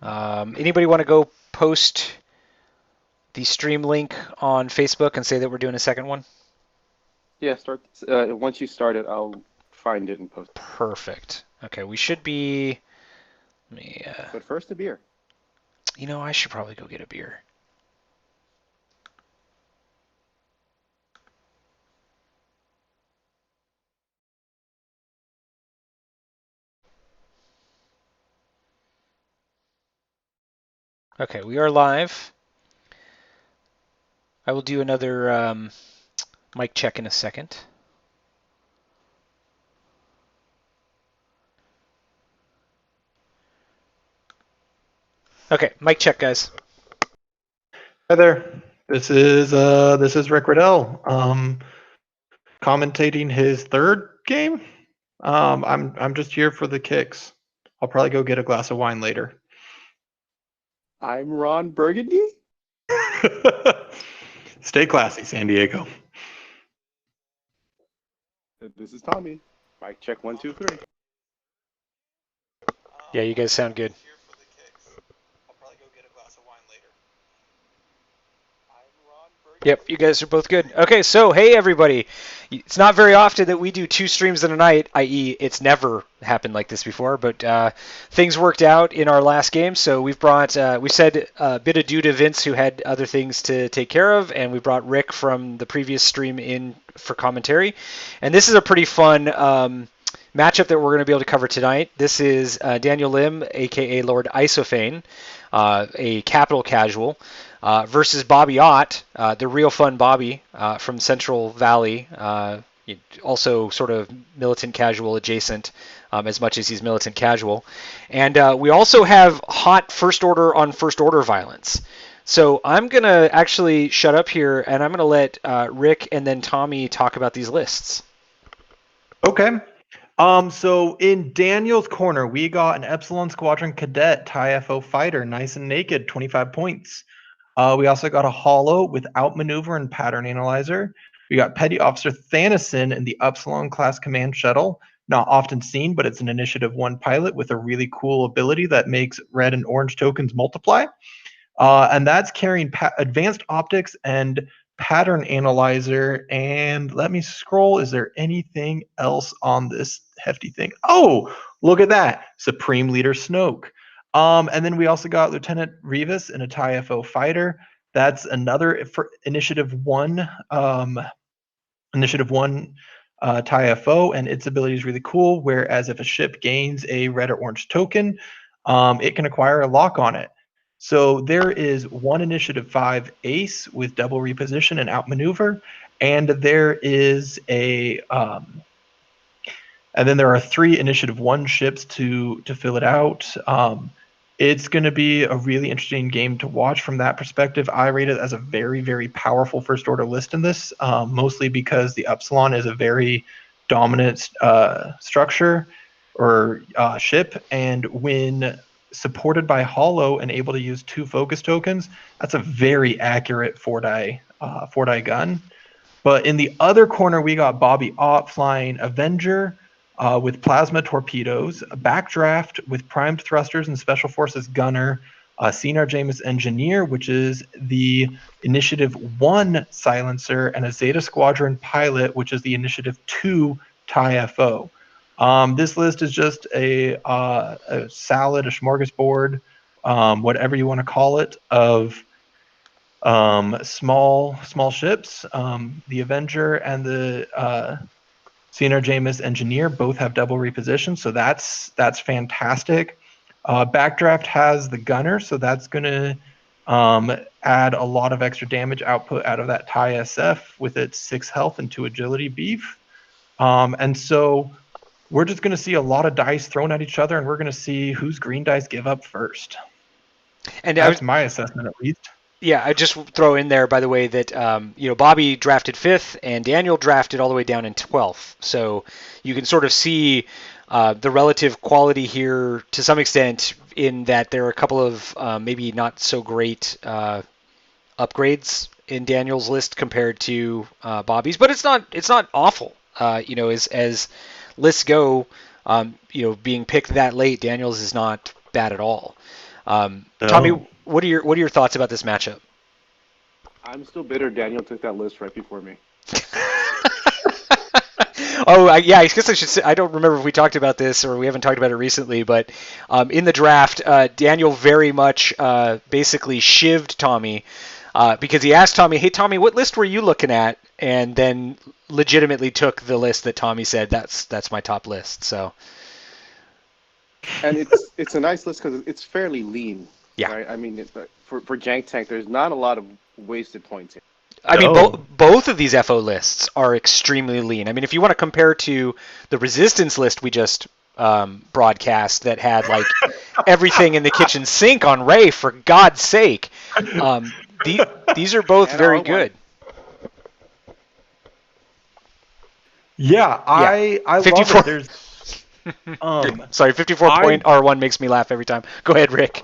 Anybody want to go post the stream link on Facebook and say that we're doing a second one? Yeah, start. Once you start it, I'll find it and post it. Perfect. Okay, we should be. Let me. But first, a beer. I should probably go get a beer. Okay, we are live. I will do another mic check in a second. Okay, mic check, guys. Hi there. This is Rick Riddell, commentating his third game. I'm just here for the kicks. I'll probably go get a glass of wine later. I'm Ron Burgundy. Stay classy, San Diego. This is Tommy. Mic check 1, 2, 3. Yeah, you guys sound good. Yep, you guys are both good. Okay, so hey everybody. It's not very often that we do 2 streams in a night, i.e. it's never happened like this before, but things worked out in our last game, so we said a bit adieu to Vince who had other things to take care of, and we brought Rick from the previous stream in for commentary. And this is a pretty fun matchup that we're going to be able to cover tonight. This is Daniel Lim, aka Lord Isophane, a capital casual, versus Bobby Ott, TheRealFunBobby from Central Valley, also sort of militant casual adjacent, as much as he's militant casual. And we also have hot first order on first order violence. So I'm going to actually shut up here, and I'm going to let Rick and then Tommy talk about these lists. Okay. So in Daniel's corner, we got an Epsilon Squadron Cadet TIE-FO fighter, nice and naked, 25 points. We also got a Hollow with Outmaneuver and Pattern Analyzer. We got Petty Officer Thanison in the Upsilon class command shuttle. Not often seen, but it's an Initiative 1 pilot with a really cool ability that makes red and orange tokens multiply. And that's carrying advanced optics and pattern analyzer. And let me scroll. Is there anything else on this hefty thing? Oh, look at that. Supreme Leader Snoke. And then we also got Lieutenant Revis in a TIE-FO fighter. That's another for Initiative 1. Initiative 1 TIE-FO, and its ability is really cool. Whereas if a ship gains a red or orange token, it can acquire a lock on it. So there is one Initiative 5 Ace with double reposition and outmaneuver, and there is and then there are 3 Initiative 1 ships to fill it out. It's going to be a really interesting game to watch from that perspective. I rate it as a very, very powerful first order list in this, mostly because the Upsilon is a very dominant structure or ship, and when supported by Hollow and able to use 2 focus tokens, that's a very accurate 4-die gun. But in the other corner, we got Bobby Ott flying Avenger with plasma torpedoes, a backdraft with primed thrusters and Special Forces gunner, Cinar Jameis engineer, which is the Initiative 1 silencer, and a Zeta Squadron pilot, which is the Initiative 2 TIE-FO. This list is just a salad, a smorgasbord, whatever you want to call it, of small ships. The Avenger and the Cinar Jameis engineer both have double reposition, so that's fantastic. Backdraft has the gunner, so that's going to add a lot of extra damage output out of that TIE SF with its 6 health and 2 agility beef. And so we're just going to see a lot of dice thrown at each other, and we're going to see whose green dice give up first. And that's my assessment, at least. Yeah, I just throw in there, by the way, that Bobby drafted 5th and Daniel drafted all the way down in 12th. So you can sort of see the relative quality here to some extent in that there are a couple of maybe not so great upgrades in Daniel's list compared to Bobby's, but it's not awful. As lists go, being picked that late, Daniel's is not bad at all. Tommy, what are your thoughts about this matchup? I'm still bitter Daniel took that list right before me. Yeah, I guess I should say, I don't remember if we talked about this or we haven't talked about it recently, but in the draft, Daniel very much basically shivved Tommy because he asked Tommy, hey, Tommy, what list were you looking at? And then legitimately took the list that Tommy said, that's my top list. So. And it's a nice list because it's fairly lean. Yeah. Right? I mean, for Jank Tank, there's not a lot of wasted points here. I mean, both of these FO lists are extremely lean. I mean, if you want to compare to the Resistance list we just broadcast that had like everything in the kitchen sink on Ray, for God's sake, these are both And very R1. good. Yeah, I love 54. it. There's Sorry, 54 point R1 makes me laugh every time. Go ahead, Rick.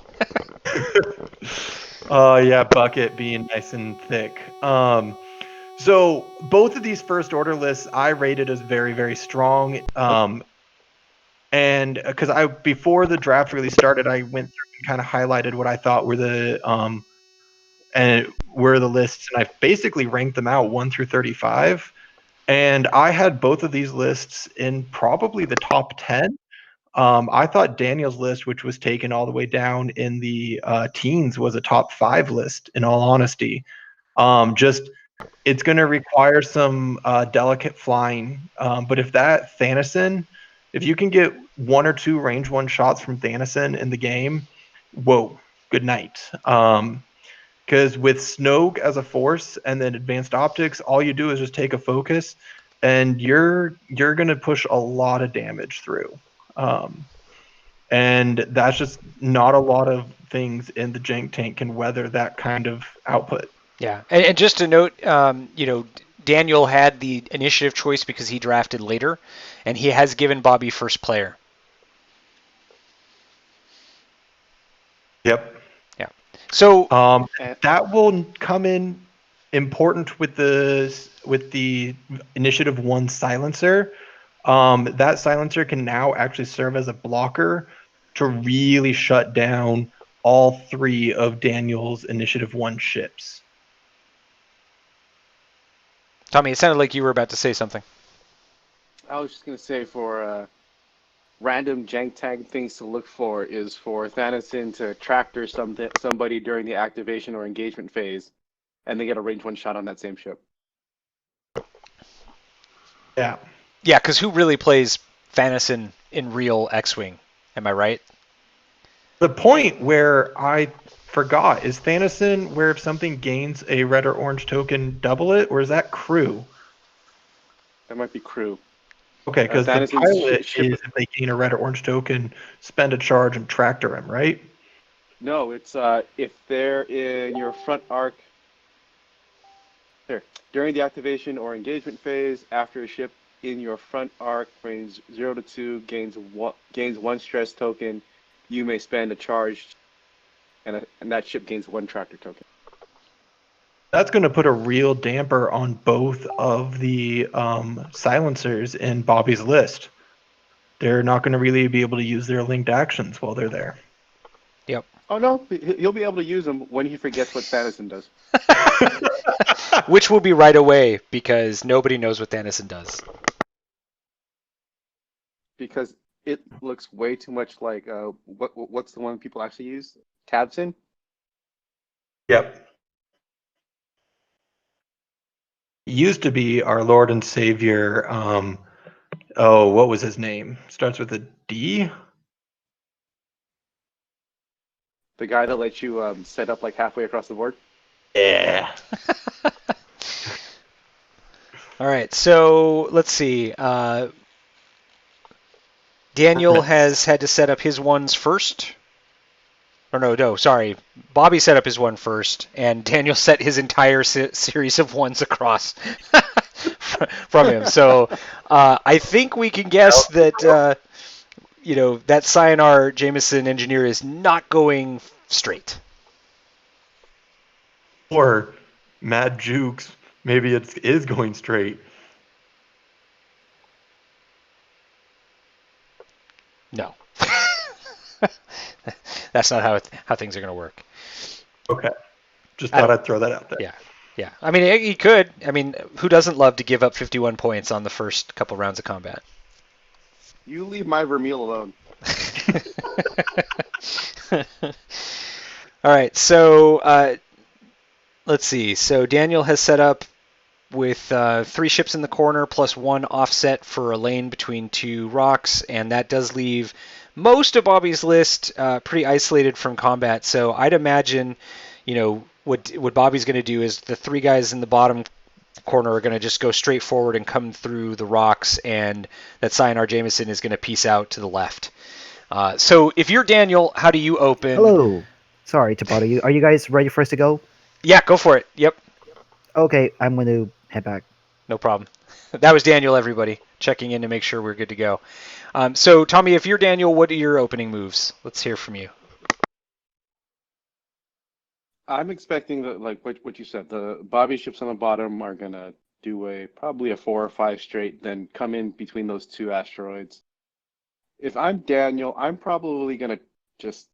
Yeah, bucket being nice and thick. So both of these first order lists I rated as very, very strong. And because before the draft really started, I went through and kind of highlighted what I thought were the lists, and I basically ranked them out 1 through 35. And I had both of these lists in probably the top 10. I thought Daniel's list, which was taken all the way down in the teens, was a top 5 list, in all honesty. It's going to require some delicate flying. But if if you can get 1 or 2 range 1 shots from Thanison in the game, whoa, good night. Because with Snoke as a force and then advanced optics, all you do is just take a focus, and you're going to push a lot of damage through. And that's just not a lot of things in the Jank tank can weather that kind of output. Yeah, and just to note, Daniel had the initiative choice because he drafted later, and he has given Bobby first player. Yep. Yeah. So that will come in important with the initiative 1 silencer. That silencer can now actually serve as a blocker to really shut down all 3 of Daniel's initiative 1 ships. Tommy, it sounded like you were about to say something. I was just gonna say for random Jank Tank things to look for is for Thanison to tractor somebody during the activation or engagement phase, and they get a range 1 shot on that same ship. Yeah. Yeah, because who really plays Thanison in real X-Wing? Am I right? The point where I forgot, is Thanison where if something gains a red or orange token, double it, or is that crew? That might be crew. Okay, because the Thanison's pilot ship. is if they gain a red or orange token, spend a charge and tractor him, right? No, it's if they're in your front arc. There, during the activation or engagement phase, after a ship in your front arc range 0 to 2 gains one stress token, you may spend a charge, and that ship gains 1 tractor token. That's going to put a real damper on both of the silencers in Bobby's list. They're not going to really be able to use their linked actions while they're there. Yep. Oh no, he'll be able to use them when he forgets what Thanison does. Which will be right away because nobody knows what Thanison does. Because it looks way too much like what's the one people actually use? Tabson? Yep. He used to be our Lord and Savior. What was his name? Starts with a D? The guy that lets you set up like halfway across the board? Yeah. All right, so let's see. Daniel has had to set up his ones first. Or no, sorry. Bobby set up his one first, and Daniel set his entire series of ones across from him. So I think we can guess that that Sayonara Jameson engineer is not going straight. Or Mad Jukes, maybe it is going straight. No. That's not how things are going to work. Okay. Just thought I'd throw that out there. Yeah. Yeah. I mean, he could. I mean, who doesn't love to give up 51 points on the first couple rounds of combat? You leave my Vermeil alone. All right. So let's see. So Daniel has set up with 3 ships in the corner plus 1 offset for a lane between 2 rocks, and that does leave most of Bobby's list pretty isolated from combat. So I'd imagine, what Bobby's going to do is the 3 guys in the bottom corner are going to just go straight forward and come through the rocks, and that Cyanar Jameson is going to peace out to the left. So if you're Daniel, how do you open? Hello. Sorry to bother you. Are you guys ready for us to go? Yeah, go for it. Yep. Okay, I'm going to head back. No problem. That was Daniel, everybody, checking in to make sure we're good to go. So, Tommy, if you're Daniel, what are your opening moves? Let's hear from you. I'm expecting that, like what you said, the Bobby ships on the bottom are gonna do probably a 4 or 5 straight, then come in between those 2 asteroids. If I'm Daniel, I'm probably gonna just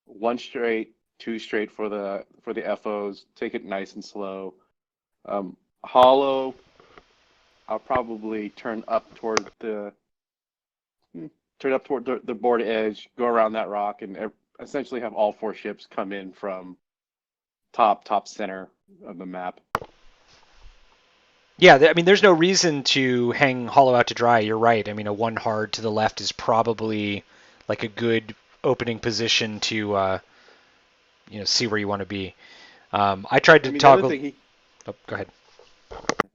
1 straight, 2 straight for the FOs, take it nice and slow. Hollow, I'll probably turn up toward the board edge, go around that rock, and essentially have all 4 ships come in from top center of the map. Yeah, I mean, there's no reason to hang Hollow out to dry. You're right. I mean, a 1 hard to the left is probably like a good opening position to see where you want to be. I tried to toggle. Oh, go ahead.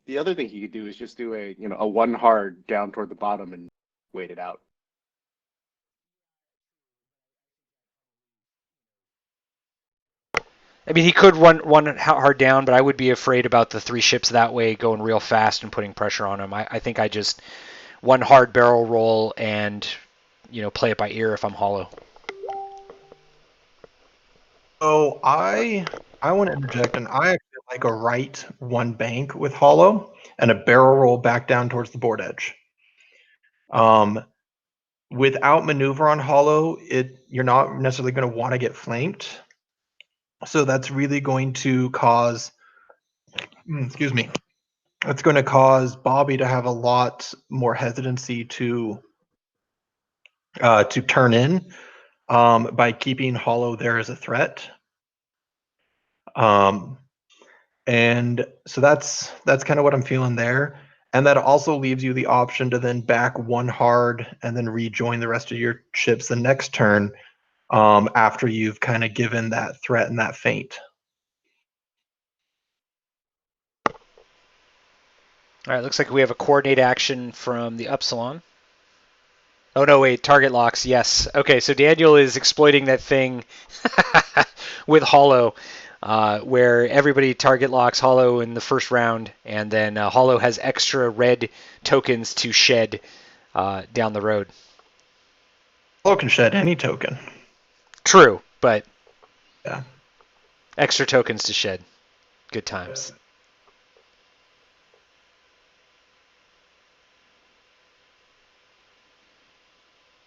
The other thing he could do is just do a 1 hard down toward the bottom and wait it out. I mean, he could run 1 hard down, but I would be afraid about the 3 ships that way going real fast and putting pressure on him. I think I just 1 hard barrel roll and play it by ear if I'm Hollow. So I want to interject, and I actually like a right 1 bank with Hollow and a barrel roll back down towards the board edge. Without maneuver on Hollow, you're not necessarily going to want to get flanked. So that's really going to cause, excuse me, that's going to cause Bobby to have a lot more hesitancy to turn in by keeping Hollow there as a threat. And so that's kind of what I'm feeling there. And that also leaves you the option to then back 1 hard and then rejoin the rest of your ships the next turn after you've kind of given that threat and that feint. All right, looks like we have a coordinate action from the Upsilon. Oh, no, wait, target locks, yes. Okay, so Daniel is exploiting that thing with Hollow, where everybody target locks Hollow in the first round, and then Hollow has extra red tokens to shed down the road. Hollow can shed any token. True, but yeah, extra tokens to shed. Good times.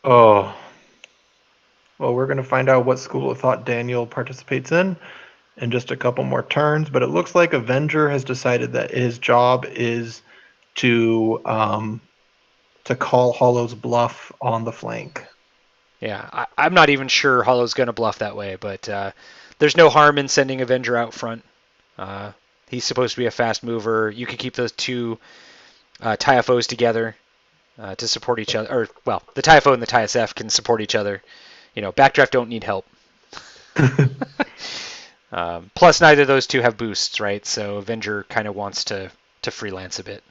Oh. Well, we're going to find out what school of thought Daniel participates in just a couple more turns, but it looks like Avenger has decided that his job is to call Hollow's bluff on the flank. Yeah, I'm not even sure Hollow's going to bluff that way, but there's no harm in sending Avenger out front. He's supposed to be a fast mover. You can keep those 2 TIFOs together to support each other. Or, well, the TIFO and the TISF can support each other. Backdraft don't need help. Plus, neither of those 2 have boosts, right? So Avenger kind of wants to freelance a bit.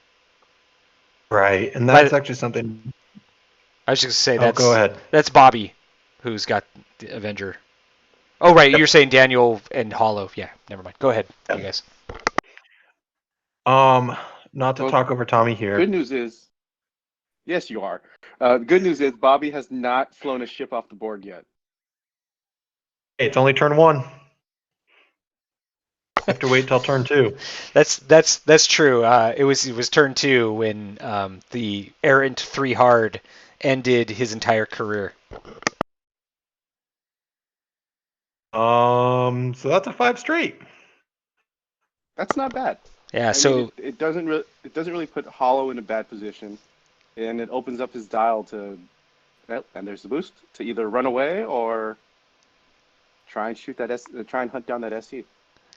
Right, and that's actually something. I was just going to say go ahead. That's Bobby, who's got the Avenger. Oh, right, You're saying Daniel and Hollow. Yeah, never mind. Go ahead, you guys. Not to talk over Tommy here. Good news is, yes, you are. The good news is Bobby has not flown a ship off the board yet. Hey, it's only turn 1. Have to wait till turn 2. That's true. It was turn 2 when the errant 3 hard ended his entire career. So that's a 5 straight. That's not bad. Yeah. I mean, So it doesn't really put Hollow in a bad position, and it opens up his dial to, well, and there's the boost to either run away or try and try and hunt down that SC.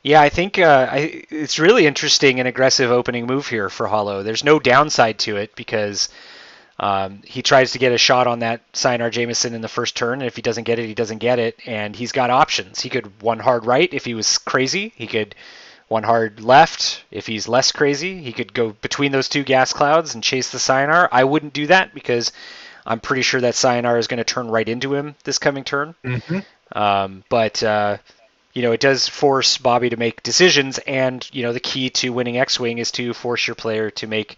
yeah, I think it's really interesting and aggressive opening move here for Hollow. There's no downside to it because he tries to get a shot on that Cyanide Jameson in the first turn, and if he doesn't get it, he doesn't get it, and he's got options. He could one hard right if he was crazy. He could one hard left if he's less crazy. He could go between those two gas clouds and chase the Cyanar. I wouldn't do that because I'm pretty sure that Cyanar is going to turn right into him this coming turn. But it does force Bobby to make decisions, and the key to winning X-Wing is to force your player to make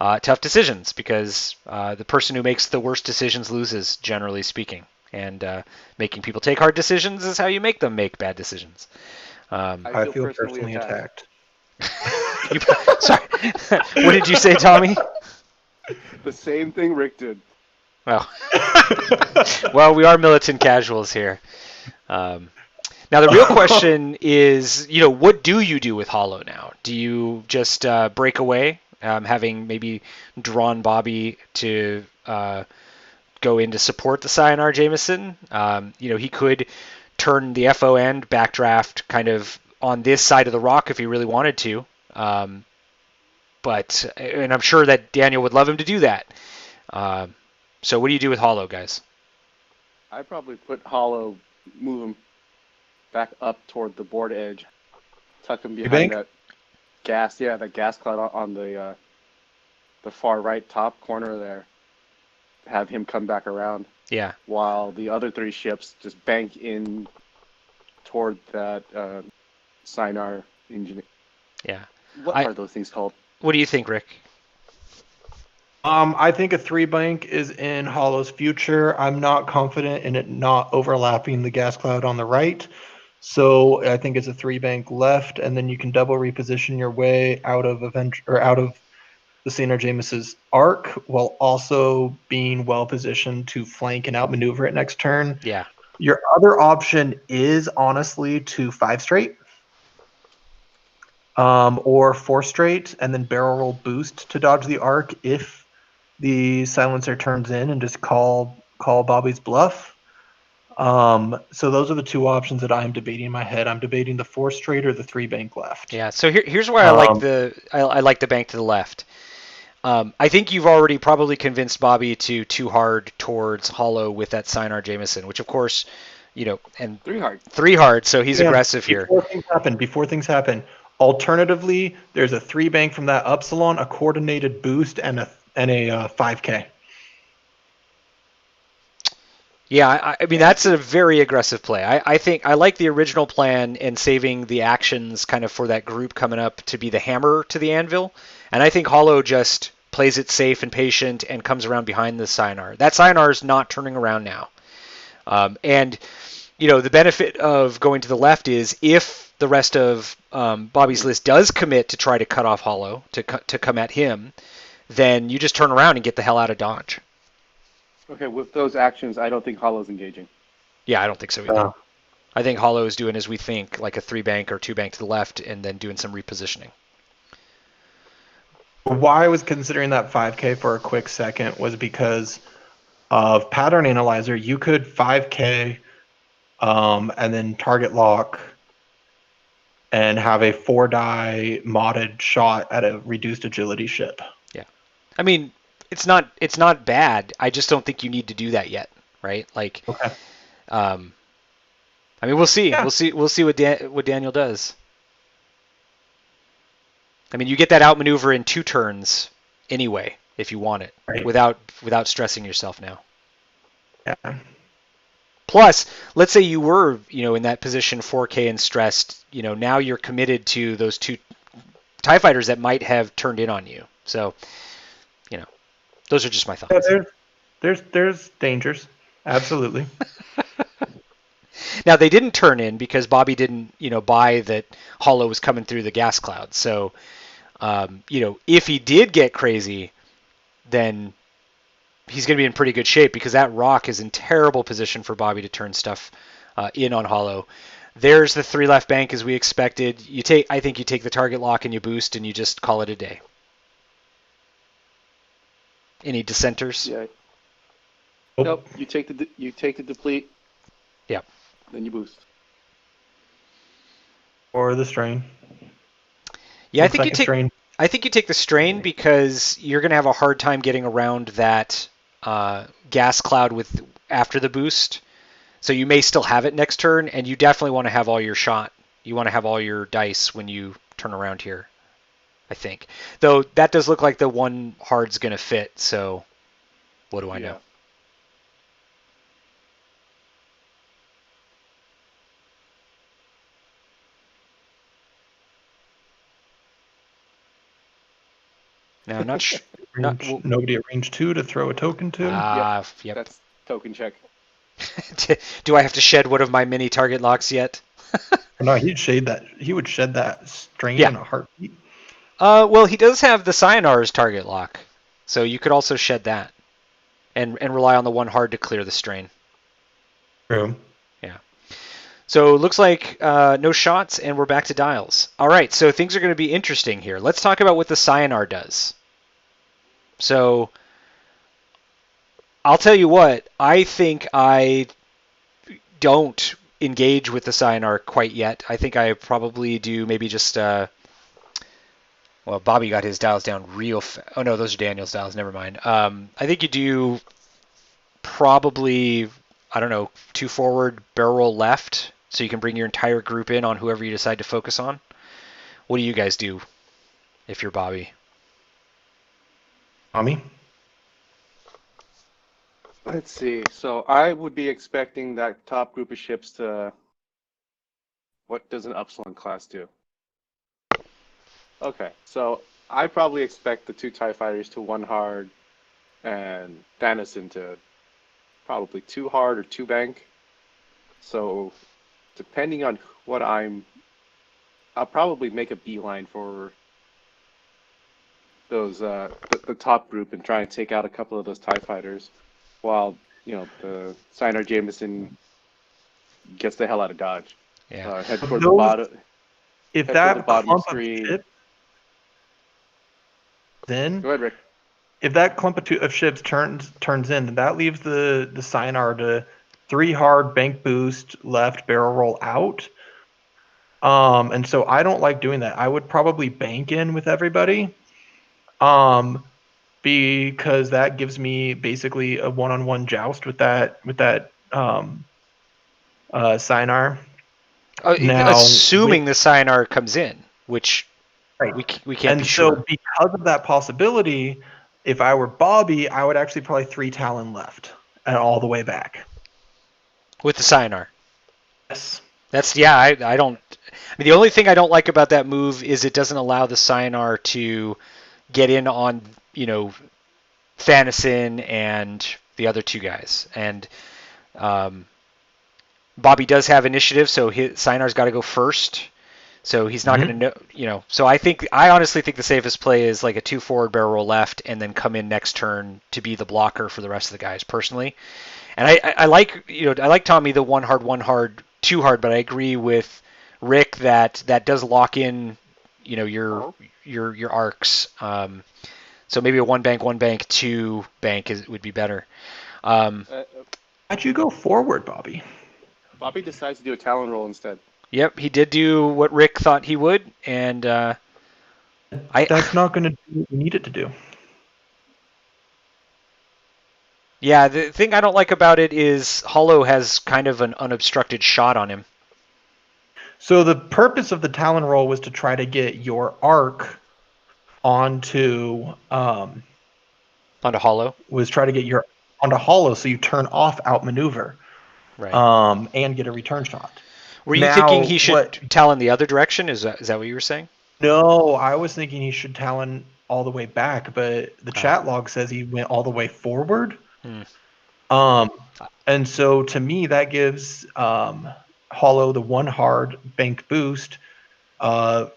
tough decisions, because the person who makes the worst decisions loses, generally speaking. And making people take hard decisions is how you make them make bad decisions. I feel personally attacked. Sorry, what did you say, Tommy? The same thing Rick did. Well, we are militant casuals here. Now the real question is, what do you do with Hollow now? Do you just break away, having maybe drawn Bobby to go in to support the Cyanide Jameson? He could turn the FO end backdraft kind of on this side of the rock if he really wanted to. And I'm sure that Daniel would love him to do that. So what do you do with Hollow, guys? I probably put Hollow, move him back up toward the board edge, tuck him behind that gas cloud on the far right top corner there. Have him come back around. Yeah. While the other three ships just bank in toward that Cyanar engine. Yeah. What are those things called? What do you think, Rick? I think a 3 bank is in Hollow's future. I'm not confident in it not overlapping the gas cloud on the right. So I think it's a 3 bank left, and then you can double reposition your way out of the Cyanide James's arc, while also being well positioned to flank and outmaneuver it next turn. Yeah. Your other option is honestly to 5 straight. Or 4 straight, and then barrel roll boost to dodge the arc if the silencer turns in, and just call Bobby's bluff. So those are the two options that I'm debating in my head. I'm debating the 4 straight or the 3 bank left. Yeah. So here's why I like the bank to the left. I think you've already probably convinced Bobby to too hard towards Hollow with that Cyanide Jameson, which of course, and 3 hard. So he's aggressive here. Before things happen. Alternatively, there's a 3 bank from that Upsilon, a coordinated boost, and a 5K. Yeah, I mean, that's a very aggressive play. I think I like the original plan and saving the actions kind of for that group coming up to be the hammer to the anvil. And I think Hollow just plays it safe and patient and comes around behind the Cyanar. That Cyanar is not turning around now. And the benefit of going to the left is if the rest of Bobby's list does commit to try to cut off Hollow, to come at him, then you just turn around and get the hell out of Dodge. Okay, with those actions, I don't think Hollow's engaging. Yeah, I don't think so either. I think Hollow is doing as we think, like a 3 bank or 2 bank to the left, and then doing some repositioning. Why I was considering that 5K for a quick second was because of Pattern Analyzer. You could 5K and then target lock and have a 4-die modded shot at a reduced agility ship. Yeah. I mean, it's not bad. I just don't think you need to do that yet, right? Like, okay. I mean, we'll see. Yeah. We'll see what Daniel does. I mean, you get that outmaneuver in 2 turns anyway, if you want it, right, without stressing yourself now. Yeah. Plus, let's say you were, in that position 4K and stressed, now you're committed to those 2 TIE fighters that might have turned in on you. So, those are just my thoughts. Yeah, there's dangers. Absolutely. Now, they didn't turn in because Bobby didn't, buy that Hollow was coming through the gas cloud. So, if he did get crazy, then he's going to be in pretty good shape because that rock is in terrible position for Bobby to turn stuff in on Hollow. There's the 3 left bank as we expected. I think you take the target lock and you boost and you just call it a day. Any dissenters? Yeah. Oh, Nope. You take the deplete. Yep. Then you boost. or the strain. Yeah, Looks like a strain. I think you take the strain because you're going to have a hard time getting around that gas cloud after the boost. So you may still have it next turn, and you definitely want to have all your shot. You want to have all your dice when you turn around here, I think. Though that does look like the 1 hard's going to fit, so what do I know? Now, I'm not sure. Nobody at range 2 to throw a token to. Yep. That's token check. Do I have to shed one of my mini target locks yet? No, he'd shade that. He would shed that strain Yeah. in a heartbeat. Well, he does have the Cyanar's target lock, so you could also shed that and rely on the 1 hard to clear the strain. True. Yeah. So it looks like no shots, and we're back to dials. All right, so things are going to be interesting here. Let's talk about what the Cyanar does. So I'll tell you what, I think I don't engage with the Cyanar quite yet. I think I probably do maybe just, well, Bobby got his dials down real fast. Oh, no, those are Daniel's dials. Never mind. I think you do probably, I don't know, 2 forward, barrel roll left, so you can bring your entire group in on whoever you decide to focus on. What do you guys do if you're Bobby? Tommy? Let's see. So I would be expecting that top group of ships to. What does an Upsilon class do? Okay, so I probably expect the 2 TIE fighters to 1 hard and Dennison to probably 2 hard or 2 bank. So depending on what I'll probably make a beeline for those the top group and try and take out a couple of those TIE fighters, while the Cyanar Jameson gets the hell out of Dodge. Yeah. Head toward the bottom. If Head toward that the bottom clump of screen. ships, then Go ahead, Rick. if that clump of ships turns in, that leaves the Cyanar to 3 hard bank boost left barrel roll out. And so I don't like doing that. I would probably bank in with everybody. Because that gives me basically a 1-on-1 joust with that Cyanar. Now, Assuming the Cyanar comes in, which right. we can't And be so sure. because of that possibility, if I were Bobby, I would actually probably 3 Talon left and all the way back. With the Cyanar. Yes. I don't. I mean, the only thing I don't like about that move is it doesn't allow the Cyanar to get in on, Thanison and the other 2 guys. And Bobby does have initiative, so Cyanar's got to go first. So he's not going to know, So I honestly think the safest play is like a 2 forward barrel roll left and then come in next turn to be the blocker for the rest of the guys personally. And I like Tommy the 1 hard, 2 hard, but I agree with Rick that does lock in, your arcs. So maybe a 1 bank, 2 bank would be better. How'd you go forward, Bobby? Bobby decides to do a Talon roll instead. Yep, he did do what Rick thought he would, and that's not going to do what you need it to do. Yeah, the thing I don't like about it is Hollow has kind of an unobstructed shot on him. So the purpose of the Talon roll was to try to get your arc onto Hollow. Was try to get your onto Hollow so you turn off outmaneuver. Right. And get a return shot. Were you thinking he should Talon the other direction? Is that what you were saying? No, I was thinking he should Talon all the way back, but the chat log says he went all the way forward. And so to me that gives Hollow the 1 hard bank boost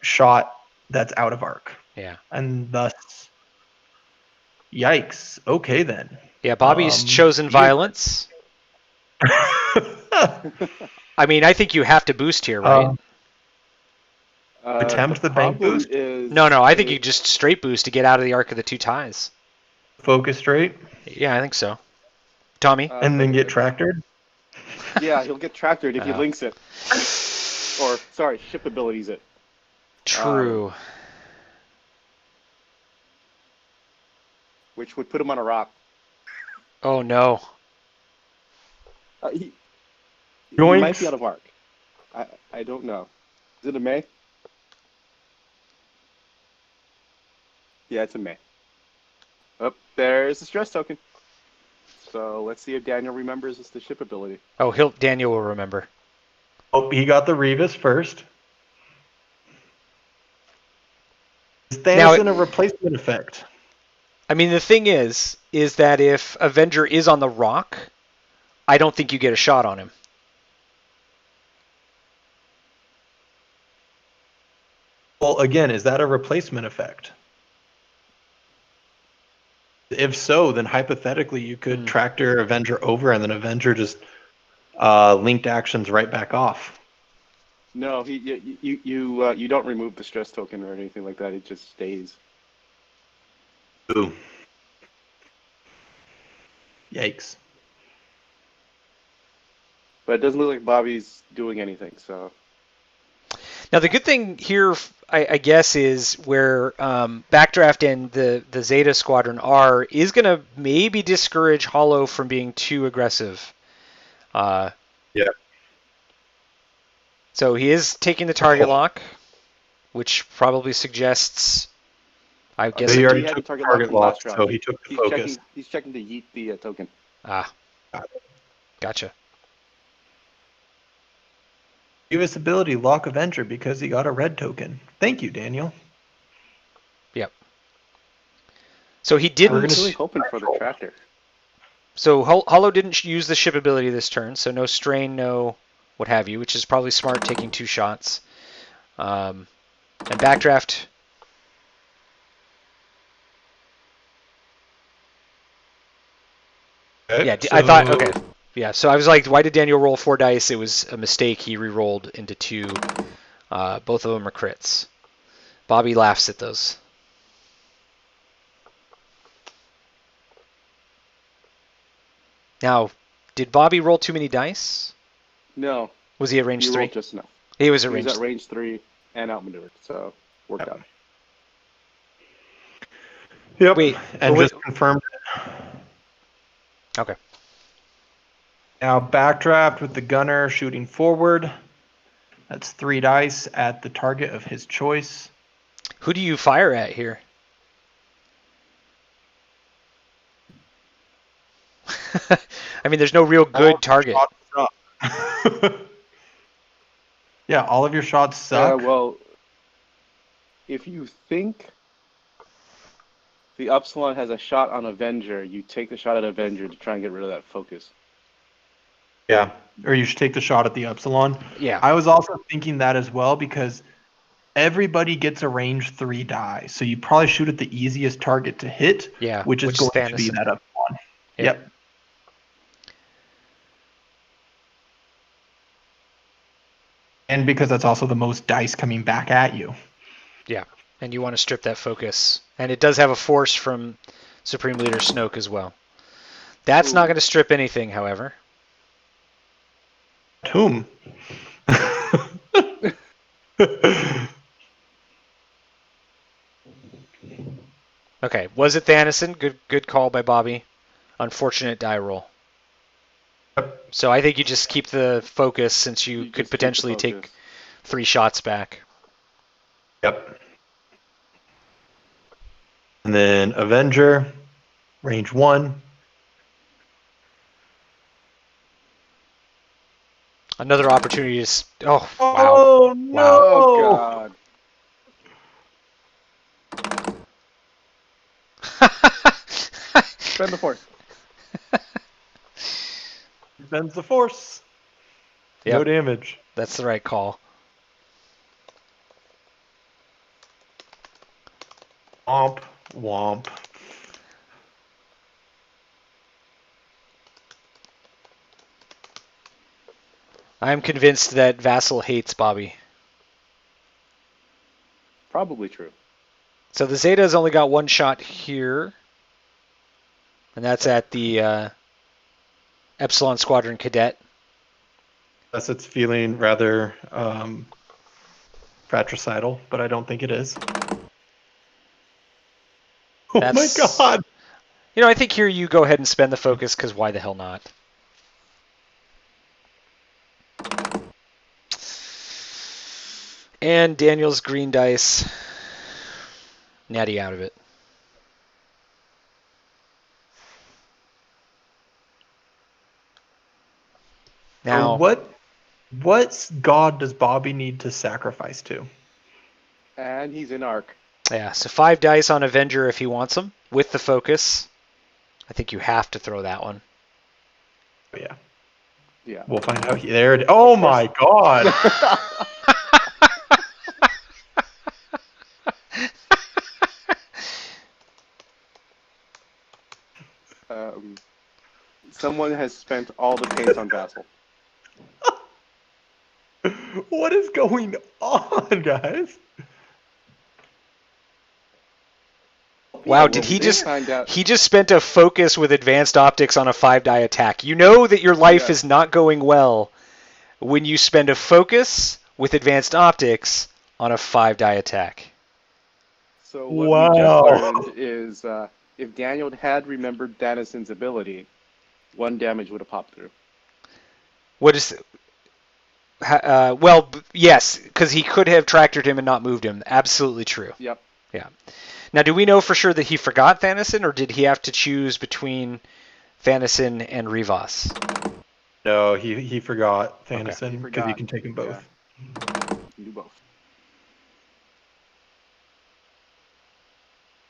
shot that's out of arc. Yeah. And thus, yikes. Okay then. Yeah, Bobby's chosen violence. I mean, I think you have to boost here, right? Attempt the bank problem boost? is No, I think you just straight boost to get out of the Arc of the Two Ties. Focus straight? Yeah, I think so. Tommy? And then get tractored? Yeah, he'll get tractored if he Oh. links it. Or, sorry, ship abilities it. True. Which would put him on a rock. Oh, no. He Yoinks. might be out of arc. I don't know. Is it a May? Yeah, it's a May. Oh, there's the stress token. So let's see if Daniel remembers the ship ability. Oh, Daniel will remember. Oh, he got the Revis first. Is Thanos in a replacement effect? I mean, the thing is that if Avenger is on the rock, I don't think you get a shot on him. Well, again, is that a replacement effect? If so, then hypothetically you could tractor Avenger over and then Avenger just linked actions right back off. No, you don't remove the stress token or anything like that. It just stays. Ooh. Yikes. But it doesn't look like Bobby's doing anything, so... Now, the good thing here, I guess, is where Backdraft and the Zeta Squadron are is going to maybe discourage Hollow from being too aggressive. Yeah. So he is taking the target lock, which probably suggests, I guess... He already had took the target lock from lock, last round. so he took the focus. He's checking to yeet the token. Ah, gotcha. Give us ability lock Avenger because he got a red token. Thank you, Daniel. Yep. So he I didn't... was really hoping for the tractor. So Hollow didn't use the ship ability this turn, so no strain, no what have you, which is probably smart, taking 2 shots. And Backdraft... Okay, Yeah, I thought... Okay. Yeah, so I was like, why did Daniel roll 4 dice? It was a mistake. He re-rolled into 2. Both of them are crits. Bobby laughs at those. Now, did Bobby roll too many dice? No. Was he at range 3? Rolled just enough. He was at He range was at range 3 and outmaneuvered, so worked out. Yep. Wait, and wait. just confirmed. Okay. Now backdraft with the gunner shooting forward. That's 3 dice at the target of his choice. Who do you fire at here? I mean, there's no real good target. Yeah, all of your shots suck. Well, if you think the Upsilon has a shot on Avenger, you take the shot at Avenger to try and get rid of that focus. Yeah, or you should take the shot at the Upsilon. Yeah. I was also thinking that as well because everybody gets a range 3 die, so you probably shoot at the easiest target to hit, Yeah, which is going to be Thanos. that Upsilon. Yep. And because that's also the most dice coming back at you. Yeah, and you want to strip that focus. And it does have a force from Supreme Leader Snoke as well. That's not going to strip anything, however. Whom? Okay, was it Thanison? Good call by Bobby. Unfortunate die roll. So I think you just keep the focus since you could potentially take 3 shots back. Yep. And then Avenger, range 1. Another opportunity to... Oh, wow. Oh, no! Wow. Oh, God. Spend the force. Spends the force. Yep. No damage. That's the right call. Womp, womp. I'm convinced that Vassal hates Bobby. Probably true. So the Zeta's only got one shot here, and that's at the Epsilon Squadron Cadet. Unless it's feeling rather fratricidal, but I don't think it is. Oh my That's- god! You know, I think here you go ahead and spend the focus, because why the hell not? And Daniel's green dice. Natty out of it. Now, So what god does Bobby need to sacrifice to? And he's in arc. yeah, so 5 dice on Avenger if he wants them, with the focus. I think you have to throw that one. Oh, yeah. Yeah. We'll find out. There it is. Oh my god! Someone has spent all the paint on Vassal. What is going on, guys? Wow, Well, did we he just find out. he just spent a focus with advanced optics on a 5-die attack. You know that your life Yeah. is not going well when you spend a focus with advanced optics on a 5-die attack. So what we just Wow. learned is if Daniel had remembered Thanos's ability, 1 damage would have popped through. What is well, yes, because he could have tractored him and not moved him. Absolutely true. Yep. Yeah. Now, do we know for sure that he forgot Thanasin, or did he have to choose between Thanasin and Rivas? No, he forgot He Thanosson because forgot. you can take them both. Yeah. You can do both.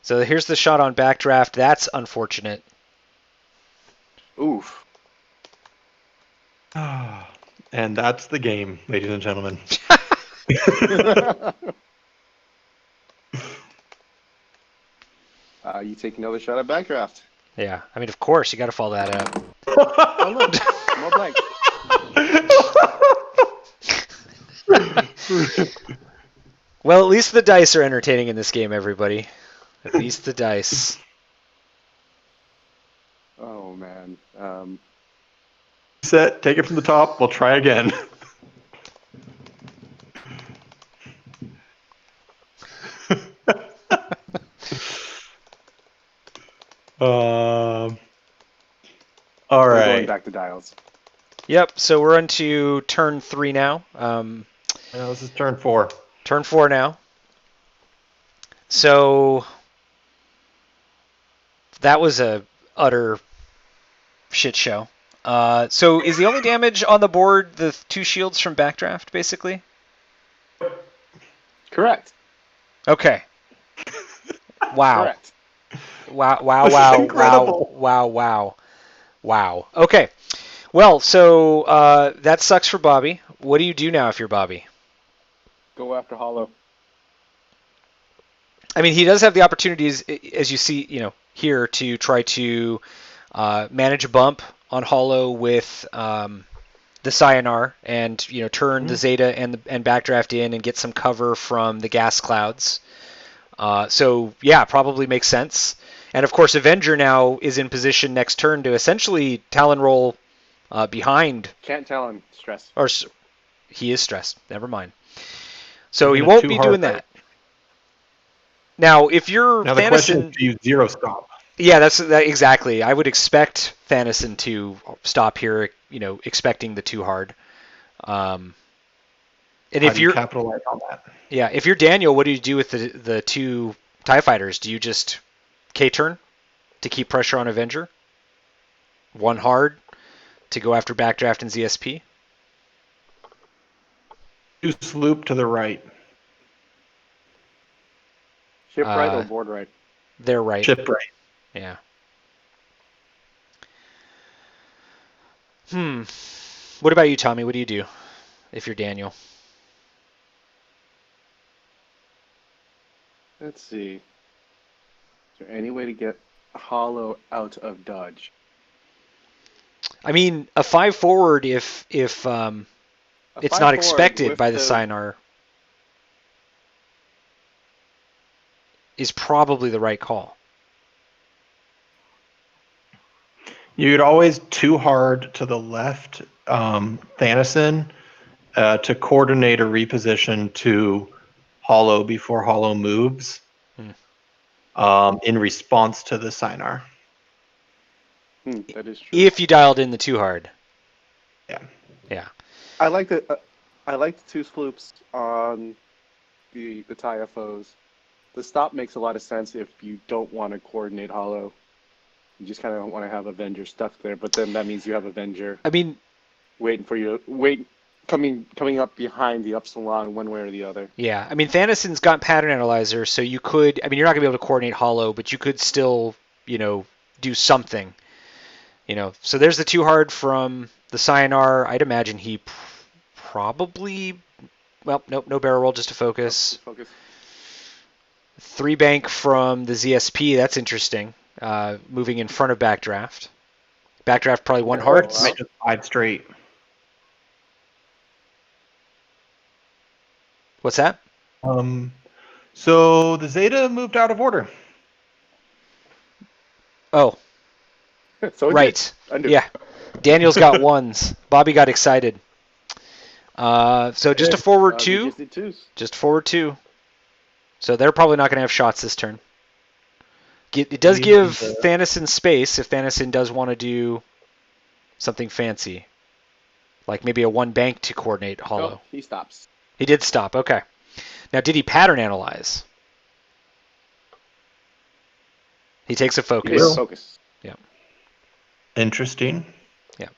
So here's the shot on backdraft. That's unfortunate. Oof. And that's the game, ladies and gentlemen. You take another shot at backdraft. Yeah, I mean, of course, you got to follow that up. Oh look, more blanks. Well, at least the dice are entertaining in this game, everybody. At least the dice. Oh man. Set, take it from the top. We'll try again. All We're going right. back to dials. Yep, so we're on to turn 3 now. Now this is turn 4. Turn 4 now. So that was a utter shit show. So is the only damage on the board the 2 shields from backdraft, basically? Correct. Okay. Wow. Correct. Wow, wow, This is wow, incredible. wow, wow, wow. Okay. Well, so that sucks for Bobby. What do you do now if you're Bobby? Go after Hollow. I mean, he does have the opportunities, as you see, here to try to manage a bump on Hollow with the Sayonara and turn the Zeta and backdraft in and get some cover from the gas clouds. So yeah, probably makes sense. And of course, Avenger now is in position next turn to essentially Talon roll behind. Can't tell him. Stress. Or he is stressed. Never mind. So he Even a won't 2 be hard doing right. that. Now, if you're Now the question is, Thanasin, do you 0 stop? yeah, that's that exactly. I would expect Thanasin to stop here, expecting the 2 hard. And How if do you you're capitalize on that? Yeah, if you're Daniel, what do you do with the 2 TIE fighters? Do you just K-turn to keep pressure on Avenger? 1 hard to go after backdraft and ZSP? You sloop to the right. Ship right or board right? They're right. Ship right. Yeah. What about you, Tommy? What do you do if you're Daniel? Let's see. Is there any way to get Hollow out of dodge? I mean, a 5 forward if it's not 5/4 expected with by the Signar is probably the right call. You'd always too hard to the left, Thanison, to coordinate a reposition to Hollow before Hollow moves in response to the Signar. That is true. If you dialed in the too hard. Yeah. I like the two sloops on the TIFOs. The stop makes a lot of sense if you don't want to coordinate Hollow. You just kind of don't want to have Avenger stuck there, but then that means you have Avenger. I mean, waiting for you, coming up behind the Upsilon one way or the other. Yeah, I mean, Thanison's got Pattern Analyzer, so you could, I mean, you're not going to be able to coordinate Hollow, but you could still, do something. So there's the too hard from the Signar. I'd imagine he probably, well, nope, no barrel roll, just a focus. Focus. 3 bank from the ZSP, that's interesting. Moving in front of Backdraft. Backdraft probably 1 hearts. Might just 5 straight. What's that? So the Zeta moved out of order. Oh, So it right. did. Yeah. Daniel's got 1s. Bobby got excited. So just a forward 2. Just did 2s. Just forward 2. So they're probably not going to have shots this turn. It does give Thanison space if Thanison does want to do something fancy. Like maybe a 1 bank to coordinate Hollow. Oh, he stops. He did stop, okay. Now, did he pattern analyze? He takes a focus. He takes focus. Yeah. Interesting. Yeah.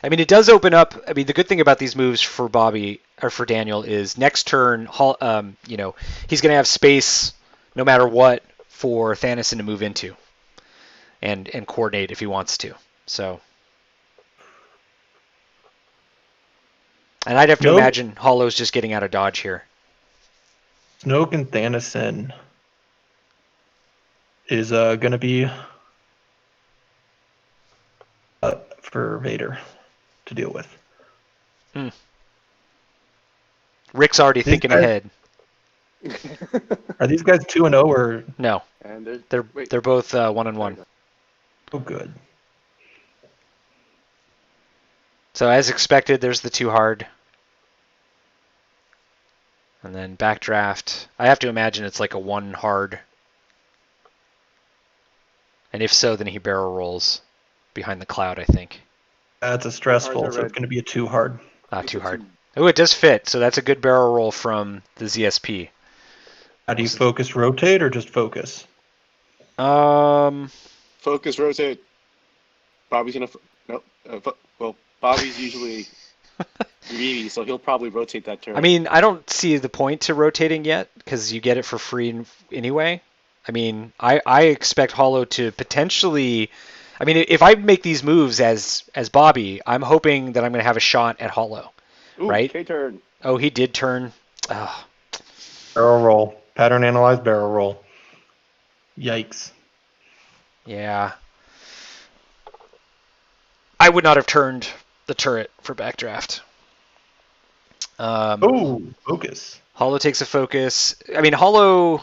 I mean, it does open up. I mean, the good thing about these moves for Bobby or for Daniel is next turn, he's going to have space no matter what for Thanison to move into and coordinate if he wants to. So, and I'd have to imagine Hollow's just getting out of dodge here. Snoke and Thanison is going to be for Vader to deal with. Rick's already thinking ahead. Are these guys 2-0 or no? And they're both 1-1. Oh, good. So as expected, there's the too hard. And then backdraft. I have to imagine it's like a 1 hard. And if so, then he barrel rolls behind the cloud, I think. That's a stressful, so it's going to be a 2 hard. Not too hard. Oh, it does fit. So that's a good barrel roll from the ZSP. How do you focus, rotate, or just focus? Focus, rotate. Bobby's going to... well, Bobby's usually greedy, so he'll probably rotate that turn. I mean, I don't see the point to rotating yet, because you get it for free anyway. I mean, I expect Hollow to potentially... I mean, if I make these moves as Bobby, I'm hoping that I'm going to have a shot at Hollow. Ooh, right? K-turn. Oh, he did turn. Oh. Barrel roll. Pattern analyze, barrel roll. Yikes. Yeah. I would not have turned the turret for backdraft. Focus. Hollow takes a focus. I mean, Hollow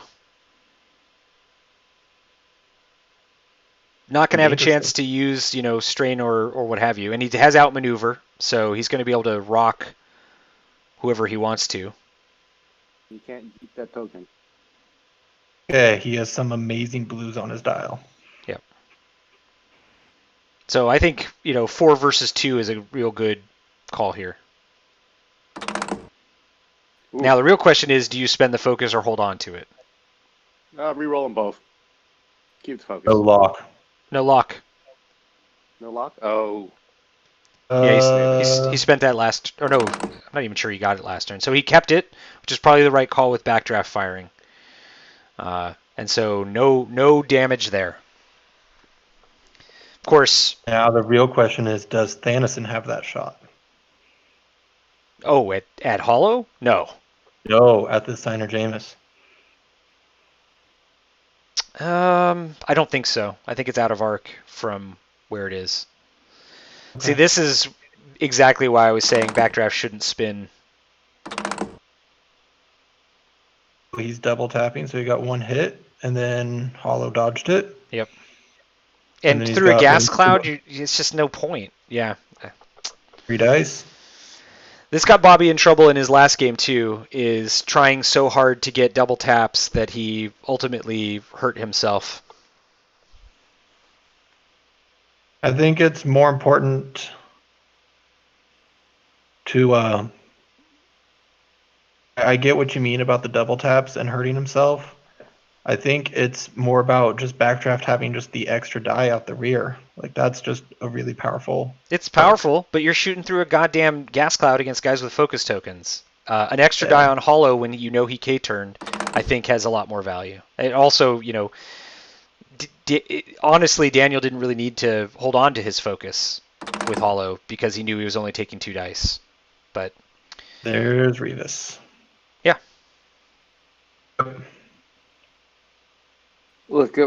not going to have a chance to use, strain or what have you. And he has outmaneuver, so he's going to be able to rock whoever he wants to. You can't beat that token. Okay, he has some amazing blues on his dial. Yep. So I think, 4 versus 2 is a real good call here. Ooh. Now the real question is, do you spend the focus or hold on to it? Reroll them both. Keep the focus. No lock. No lock. No lock? Oh. Yeah, he spent that last... Or no, I'm not even sure he got it last turn. So he kept it, which is probably the right call with backdraft firing. And so no damage there. Of course... Now the real question is, does Thanison have that shot? Oh, at Hollow? No. No, at the Signer Jameis. I don't think so. I think it's out of arc from where it is. Okay. See, this is exactly why I was saying backdraft shouldn't spin. He's double tapping, so he got one hit, and then Hollow dodged it. Yep. And And then he's through a got gas range cloud, it's just no point. Yeah. 3 dice. This got Bobby in trouble in his last game too, is trying so hard to get double taps that he ultimately hurt himself. I think it's more important to I get what you mean about the double taps and hurting himself. I think it's more about just backdraft having just the extra die out the rear. Like that's just a really powerful. It's powerful, but you're shooting through a goddamn gas cloud against guys with focus tokens. An extra die on Hollow when you know he K-turned, I think has a lot more value. It also, honestly, Daniel didn't really need to hold on to his focus with Hollow because he knew he was only taking 2 dice. But there's Revis. Yeah. Look,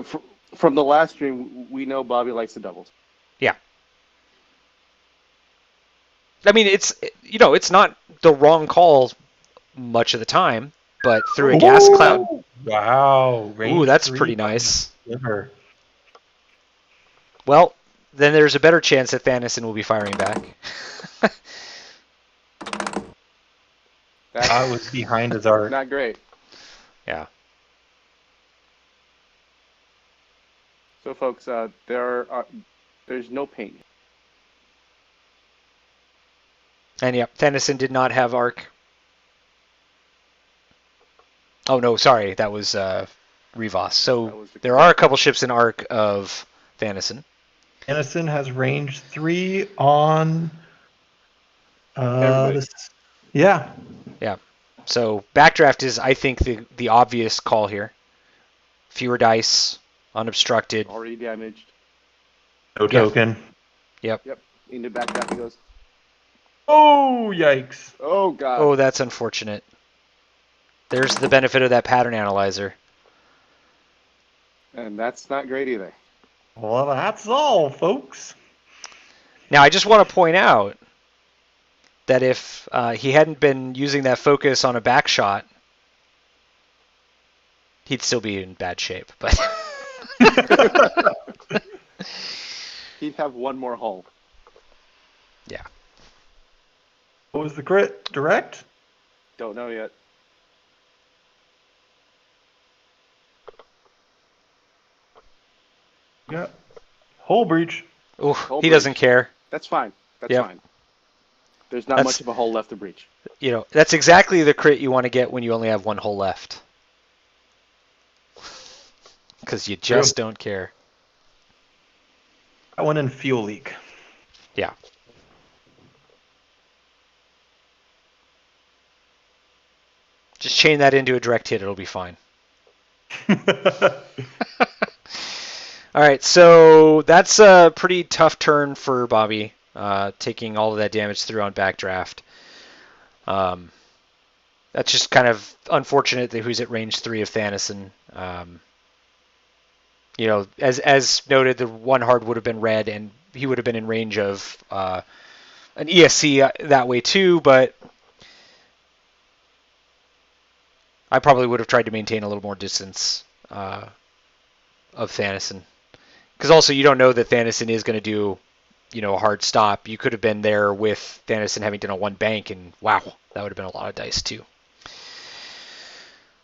from the last stream, we know Bobby likes the doubles. Yeah. I mean, it's not the wrong call much of the time, but through a gas cloud. Wow. Ooh, that's pretty nice. Well, then there's a better chance that Thanison will be firing back. I was behind his art. Not great. Yeah. So, folks, there's no paint. And yeah, Thanison did not have arc. Oh no, sorry, that was Rivas. So there are a couple ships in arc of Thanison. Thanison has range 3 on Everybody. Yeah. Yeah. So backdraft is, I think, the obvious call here. Fewer dice, unobstructed. Already damaged. No token. Yep. Into backdraft he goes. Oh, yikes. Oh, God. Oh, that's unfortunate. There's the benefit of that pattern analyzer. And that's not great either. Well, that's all, folks. Now, I just want to point out that if he hadn't been using that focus on a back shot, he'd still be in bad shape. But He'd have one more hull. Yeah. What was the crit? Direct? Don't know yet. Yeah. Hull breach. Ooh, Hull he breach. doesn't care. That's fine. That's Yep. fine. There's not much of a hull left to breach. That's exactly the crit you want to get when you only have one hole left. Because you just don't care. That one in fuel leak. Yeah. Just chain that into a direct hit. It'll be fine. All right, so that's a pretty tough turn for Bobby, taking all of that damage through on backdraft. That's just kind of unfortunate that he's at range 3 of Thanison. As noted, the one hard would have been red, and he would have been in range of an ESC that way too, but I probably would have tried to maintain a little more distance of Thanison. Because also you don't know that Thanison is going to do, a hard stop. You could have been there with Thanison having done a 1 bank, and wow, that would have been a lot of dice too.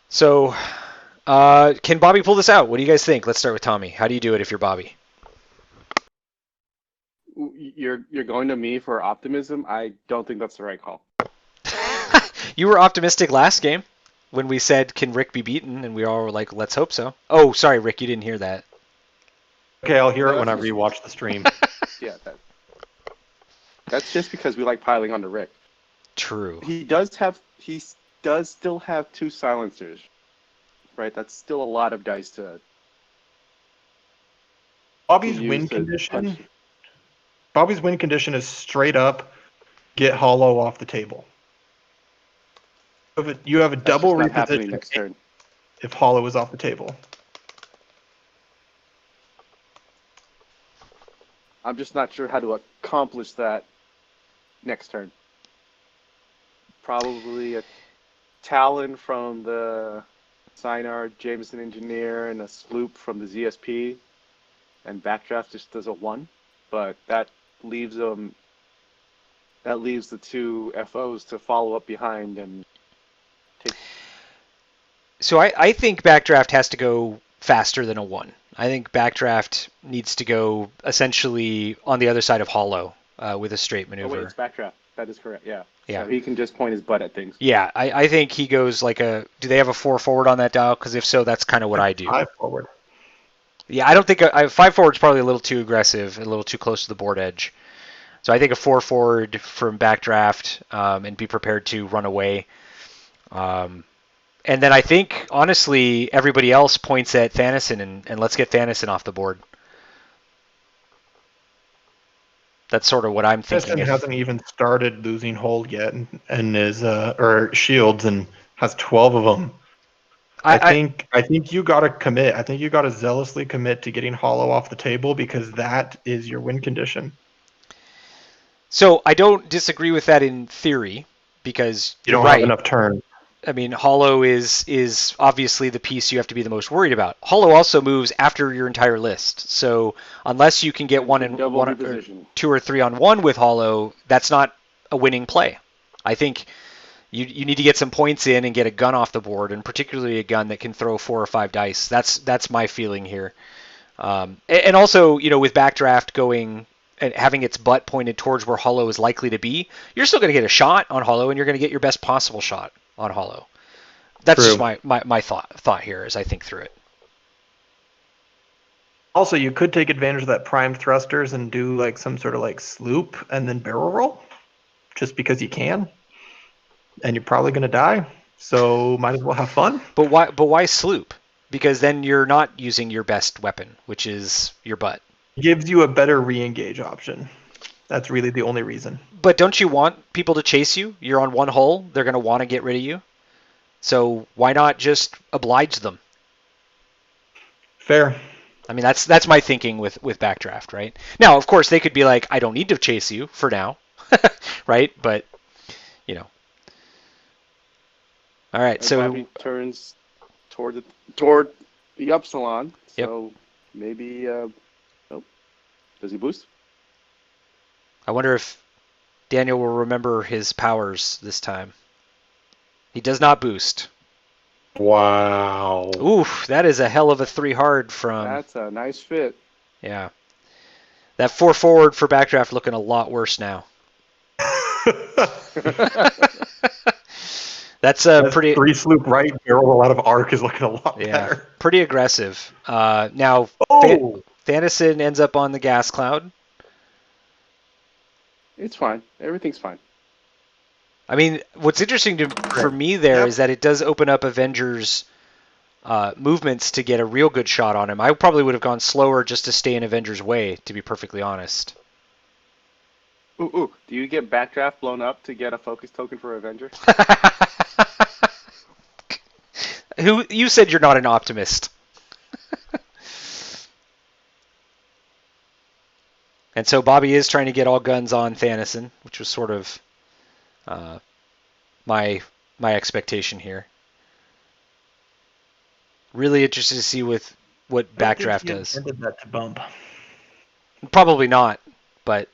So, can Bobby pull this out? What do you guys think? Let's start with Tommy. How do you do it if you're Bobby? You're going to me for optimism? I don't think that's the right call. You were optimistic last game when we said, can Rick be beaten? And we all were like, let's hope so. Oh, sorry, Rick, you didn't hear that. Okay, I'll hear it when I rewatch the stream. Yeah, that's just because we like piling onto Rick. True. He does still have 2 silencers, right? That's still a lot of dice to. Bobby's win condition. Bobby's win condition is straight up get Hollow off the table. You have a double reposition next turn. if Hollow is off the table. I'm just not sure how to accomplish that next turn. Probably a Talon from the Sinar Jameson Engineer and a Sloop from the ZSP, and Backdraft just does a 1, but that leaves the two FOs to follow up behind and take. So I think Backdraft has to go faster than a 1. I think Backdraft needs to go essentially on the other side of Hollow with a straight maneuver. Oh wait, it's Backdraft. That is correct, yeah. Yeah. So he can just point his butt at things. Yeah, I think he goes like a... Do they have a 4 forward on that dial? Because if so, that's kind of what I do. 5 forward. Yeah, I don't think... 5 forward is probably a little too aggressive, a little too close to the board edge. So I think a 4 forward from Backdraft and be prepared to run away. And then I think, honestly, everybody else points at Thanison, and let's get Thanison off the board. That's sort of what I'm thinking. Thanison hasn't even started losing hold yet, and is or shields, and has 12 of them. I think you got to commit. I think you got to zealously commit to getting Hollow off the table, because that is your win condition. So I don't disagree with that in theory, because You don't right. have enough turns. I mean, Hollow is obviously the piece you have to be the most worried about. Hollow also moves after your entire list, so unless you can get one and one, or 2 or 3 on 1 with Hollow, that's not a winning play. I think you need to get some points in and get a gun off the board, and particularly a gun that can throw 4 or 5 dice. That's my feeling here. And also, with Backdraft going and having its butt pointed towards where Hollow is likely to be, you're still going to get a shot on Hollow, and you're going to get your best possible shot on Hollow. That's True. just my thought here as I think through it. Also, you could take advantage of that primed thrusters and do like some sort of like sloop and then barrel roll, just because you can, and you're probably going to die. So might as well have fun. But why sloop? Because then you're not using your best weapon, which is your butt. Gives you a better re-engage option. That's really the only reason. But don't you want people to chase you? You're on one hull. They're going to want to get rid of you. So why not just oblige them? Fair. I mean, that's my thinking with Backdraft, right? Now, of course, they could be like, I don't need to chase you for now, right? But, All right, so... Bobby turns toward the Upsilon, so maybe... does he boost? I wonder if Daniel will remember his powers this time. He does not boost. Wow. Oof, that is a hell of a 3 hard from... That's a nice fit. Yeah. That 4 forward for Backdraft looking a lot worse now. That's pretty... 3 sloop right, barrel a lot of arc is looking a lot better. Pretty aggressive. Now, Thanison ends up on the gas cloud. It's fine. Everything's fine. I mean, what's interesting for me there is that it does open up Avengers movements to get a real good shot on him. I probably would have gone slower just to stay in Avengers' way, to be perfectly honest. Ooh. Do you get Backdraft blown up to get a focus token for Avenger? You said you're not an optimist. And so Bobby is trying to get all guns on Thanison, which was sort of my expectation here. Really interested to see what Backdraft does. Intended that to bump. Probably not, but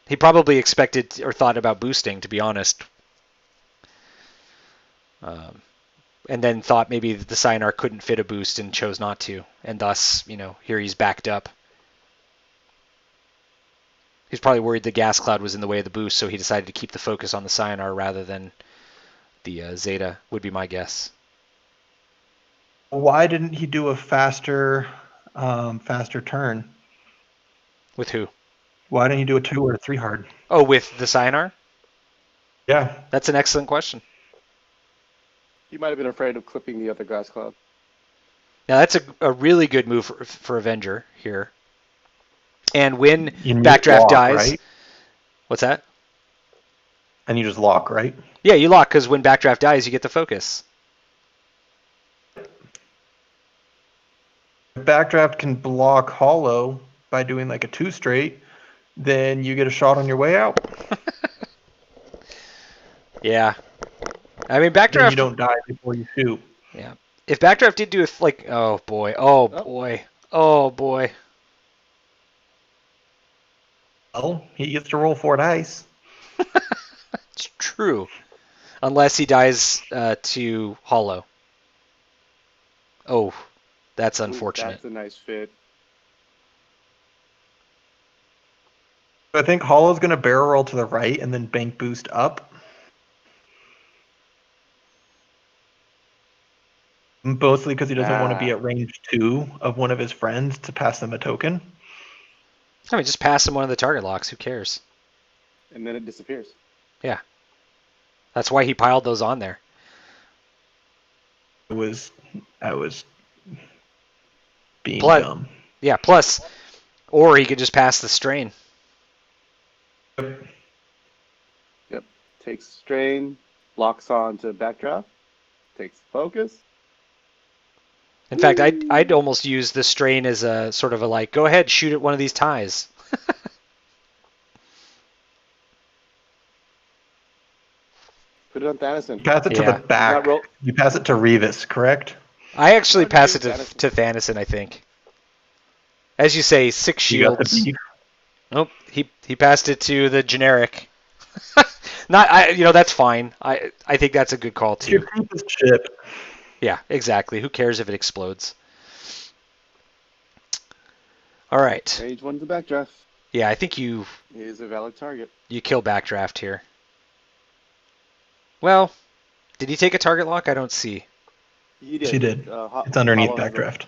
he probably expected or thought about boosting, to be honest. And then thought maybe the Sinar couldn't fit a boost and chose not to, and thus, here he's backed up. He's probably worried the gas cloud was in the way of the boost, so he decided to keep the focus on the Sinar rather than the Zeta, would be my guess. Why didn't he do a faster turn? With who? Why didn't he do a 2 or a 3 hard? Oh, with the Sinar? Yeah. That's an excellent question. He might have been afraid of clipping the other gas cloud. Now, that's a really good move for Avenger here. And when You Backdraft lock, dies... right? What's that? And you just lock, right? Yeah, you lock, because when Backdraft dies, you get the focus. Backdraft can block Hollow by doing like a 2 straight. then you get a shot on your way out. Yeah. I mean, Then Backdraft. you don't die before you shoot. Yeah. If Backdraft did do oh boy, oh Oh. boy, oh boy. Well, he gets to roll 4 dice. It's true. Unless he dies to Hollow. Oh, that's unfortunate. That's a nice fit. I think Hollow's going to barrel roll to the right and then bank boost up. Mostly because he doesn't want to be at range 2 of one of his friends to pass them a token. I mean, just pass him one of the target locks. Who cares? And then it disappears. Yeah. That's why he piled those on there. I was being Plus, dumb. Yeah, plus, or he could just pass the strain. Yep. Takes strain, locks on to backdraft, takes focus. In fact, I'd almost use the strain as a sort of a like, go ahead, shoot at one of these ties. Put it on Thanison. You pass it to Yeah. the back. You pass it to Revis, correct? I actually I'd pass give it Thanison. to Thanison, I think. As you say, 6 You got the shields. beef. Nope, he passed it to the generic. That's fine. I think that's a good call It's your too. cheapest ship. Yeah, exactly. Who cares if it explodes? All right. Range 1 to backdraft. Yeah, I think you Is a valid target. kill Backdraft here. Well, did he take a target lock? I don't see. He did. She did. It's underneath Hollow has a- backdraft.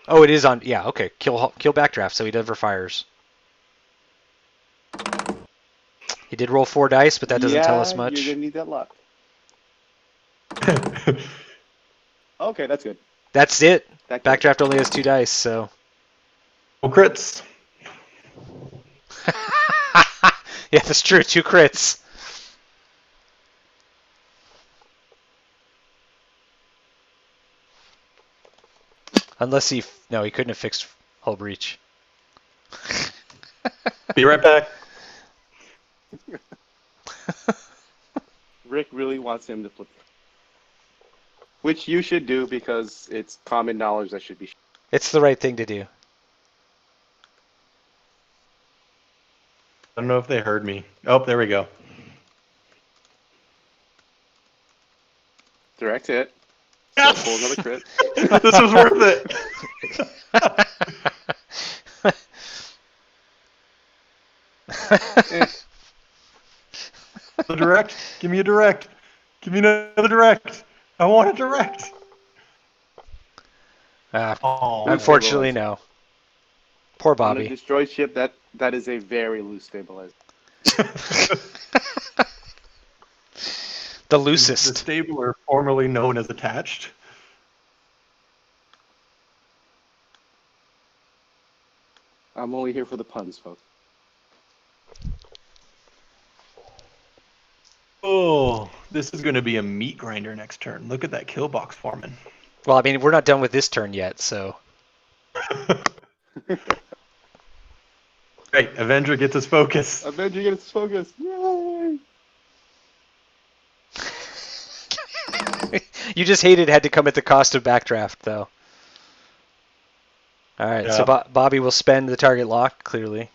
Oh, it is on. Yeah, okay. Kill Backdraft, so he never fires. He did roll 4 dice, but that doesn't tell us much. You're gonna need that lock. Okay, that's good. That's it. That goes. Backdraft only has 2 dice, so. Well, crits. Yeah, that's true. 2 crits. Unless he couldn't have fixed Hull Breach. Be right back. Rick really wants him to flip. Which you should do because it's common knowledge that should be. It's the right thing to do. I don't know if they heard me. Oh, there we go. Direct hit. Yes! Pull another crit. This was worth it. The direct. Give me a direct. Give me another direct. I want a direct. Oh, Unfortunately, no. Poor On a Bobby. destroyed ship, that is a very loose stabilizer. The The loosest. stabler, formerly known as attached. I'm only here for the puns, folks. Oh, this is going to be a meat grinder next turn. Look at that kill box forming. Well, I mean, we're not done with this turn yet, so. Great, Avenger gets his focus. Avenger gets focus. Yay! You just hated it had to come at the cost of Backdraft, though. All right, so Bobby will spend the target lock, clearly.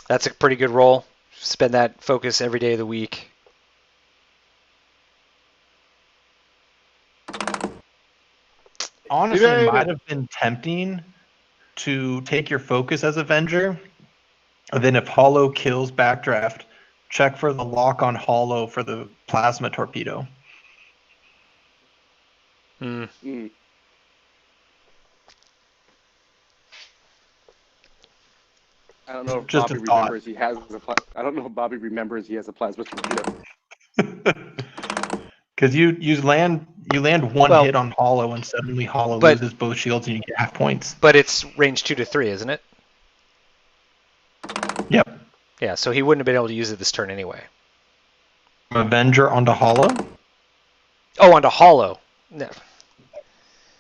That's a pretty good roll. Spend that focus every day of the week. Honestly, it might have been tempting to take your focus as Avenger. And then if Hollow kills Backdraft, check for the lock on Hollow for the plasma torpedo. Mm. I don't know if Just Bobby a thought. remembers he has I don't know if Bobby remembers he has a plasma torpedo. Because you land one Well, hit on Hollow and suddenly Hollow but- loses both shields and you get half points. But it's range 2 to 3, isn't it? Yep. Yeah, so he wouldn't have been able to use it this turn anyway. Avenger onto Hollow? Oh, onto Hollow. No.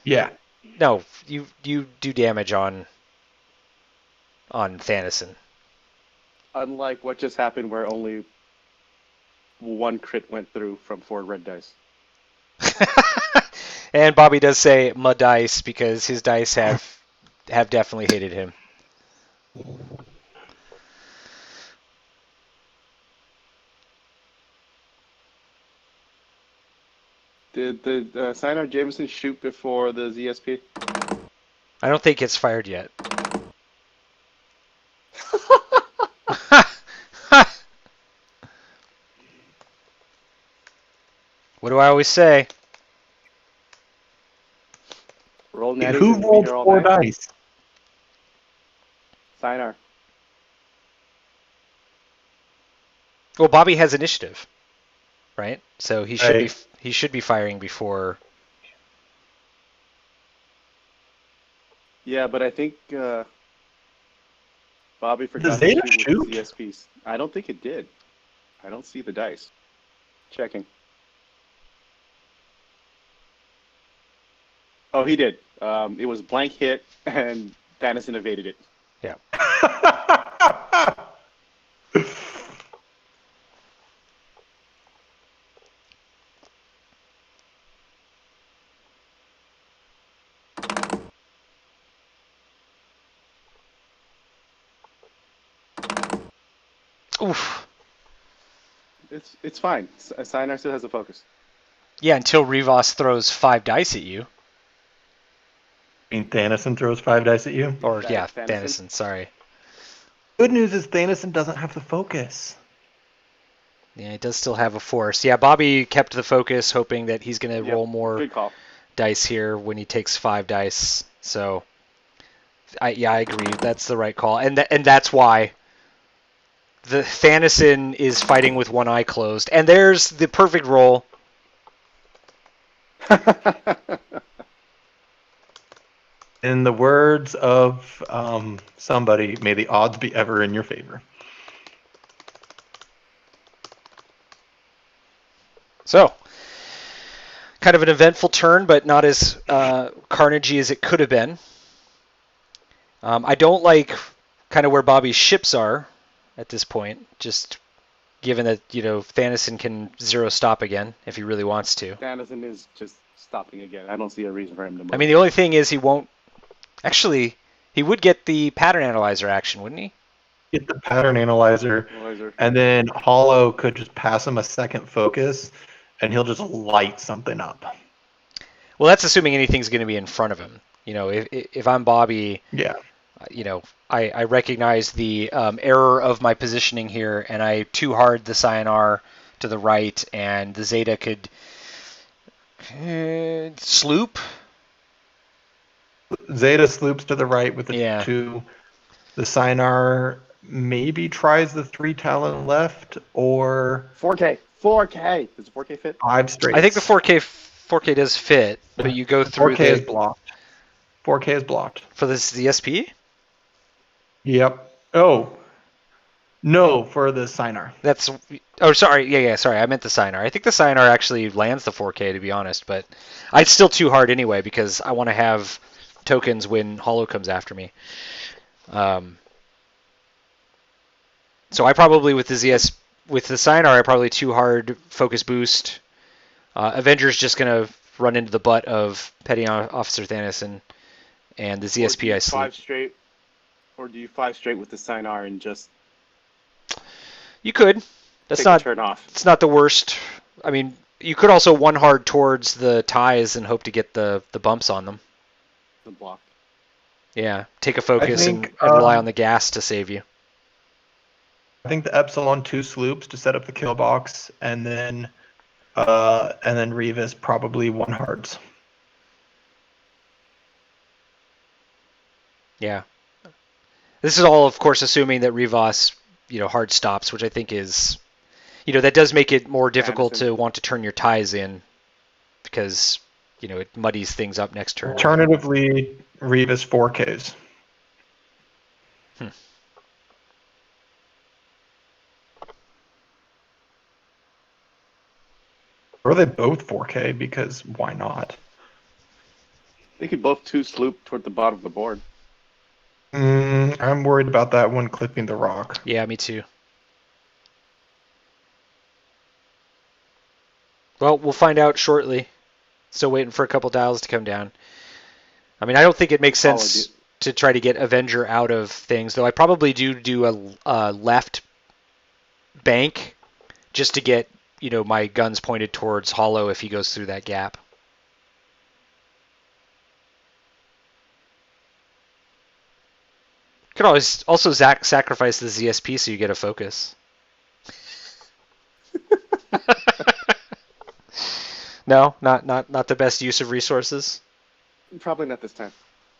Yeah. No, you do damage on Thanison. Unlike what just happened, where only one crit went through from 4 red dice. And Bobby does say "my dice" because his dice have definitely hated him. Did the Sinar Jameson shoot before the ZSP? I don't think it's fired yet. What do I always say? Roll natties Who and be rolled here all 4 night. dice? Sinar. Well, Bobby has initiative, right? So he should Right. be firing before. Yeah, but I think Bobby Does forgot to Zeta shoot shoot? with the ZSPs. I don't think it did. I don't see the dice. Checking. Oh, he did. It was blank hit, and Thanison evaded it. Yeah. Oof. It's fine. Sinar still has a focus. Yeah, until Rivas throws 5 dice at you. I mean, Thanison throws 5 dice at you. Or, That yeah, Thanison? Thanison, sorry. Good news is Thanison doesn't have the focus. Yeah, it does still have a force. Yeah, Bobby kept the focus, hoping that he's going to Yep, roll more good call. dice here when he takes 5 dice. So, I agree. That's the right call. And that's why the Thanison is fighting with one eye closed. And there's the perfect roll. In the words of somebody, may the odds be ever in your favor. So, kind of an eventful turn, but not as carnagey as it could have been. I don't like kind of where Bobby's ships are at this point, just given that, Thanison can 0 stop again if he really wants to. Thanison is just stopping again. I don't see a reason for him to move. I mean, the only thing is he won't... Actually, he would get the pattern analyzer action, wouldn't he? Get the pattern analyzer, and then Hollow could just pass him a second focus, and he'll just light something up. Well, that's assuming anything's going to be in front of him. If I'm Bobby, Yeah. I recognize the error of my positioning here, and I too hard the Sayonara to the right, and the Zeta could sloop. Zeta sloops to the right with the Yeah. 2. The Sinar maybe tries the 3 talent left, or 4K. 4K. Does 4K fit? 5 straights. I think the 4K does fit, but you go through 4K is blocked. 4K is blocked. for this DSP. Yep. Oh. No, for the Sinar. That's sorry, sorry, I meant the Sayonara. I think the Sayonara actually lands the 4K, to be honest, but I'd still too hard anyway because I want to have tokens when Hollow comes after me. So I probably with the Sayonara, I probably too hard focus boost. Avenger's just gonna run into the butt of Petty Officer Thanison, and the ZSP I sleep. 5 straight, or do you 5 straight with the Sinar and just You could. That's take not. a turn off? It's not the worst. I mean, you could also 1 hard towards the ties and hope to get the bumps on them. The block. Yeah, take a focus think, and rely on the gas to save you. I think the Epsilon 2 sloops to set up the kill box, and then Revis probably 1 hards. Yeah. This is all, of course, assuming that Rivas, hard stops, which I think is, that does make it more difficult Anderson. to want to turn your ties in because, it muddies things up next turn. Alternatively, Revis 4Ks. Or are they both 4K? Because why not? They could both two sloop toward the bottom of the board. I'm worried about that one clipping the rock. Yeah, me too. Well, we'll find out shortly. Still waiting for a couple dials to come down. I mean, I don't think it makes sense to try to get Avenger out of things, though I probably do a left bank just to get, my guns pointed towards Hollow if he goes through that gap. Could always also sacrifice the ZSP so you get a focus. No, not the best use of resources. Probably not this time.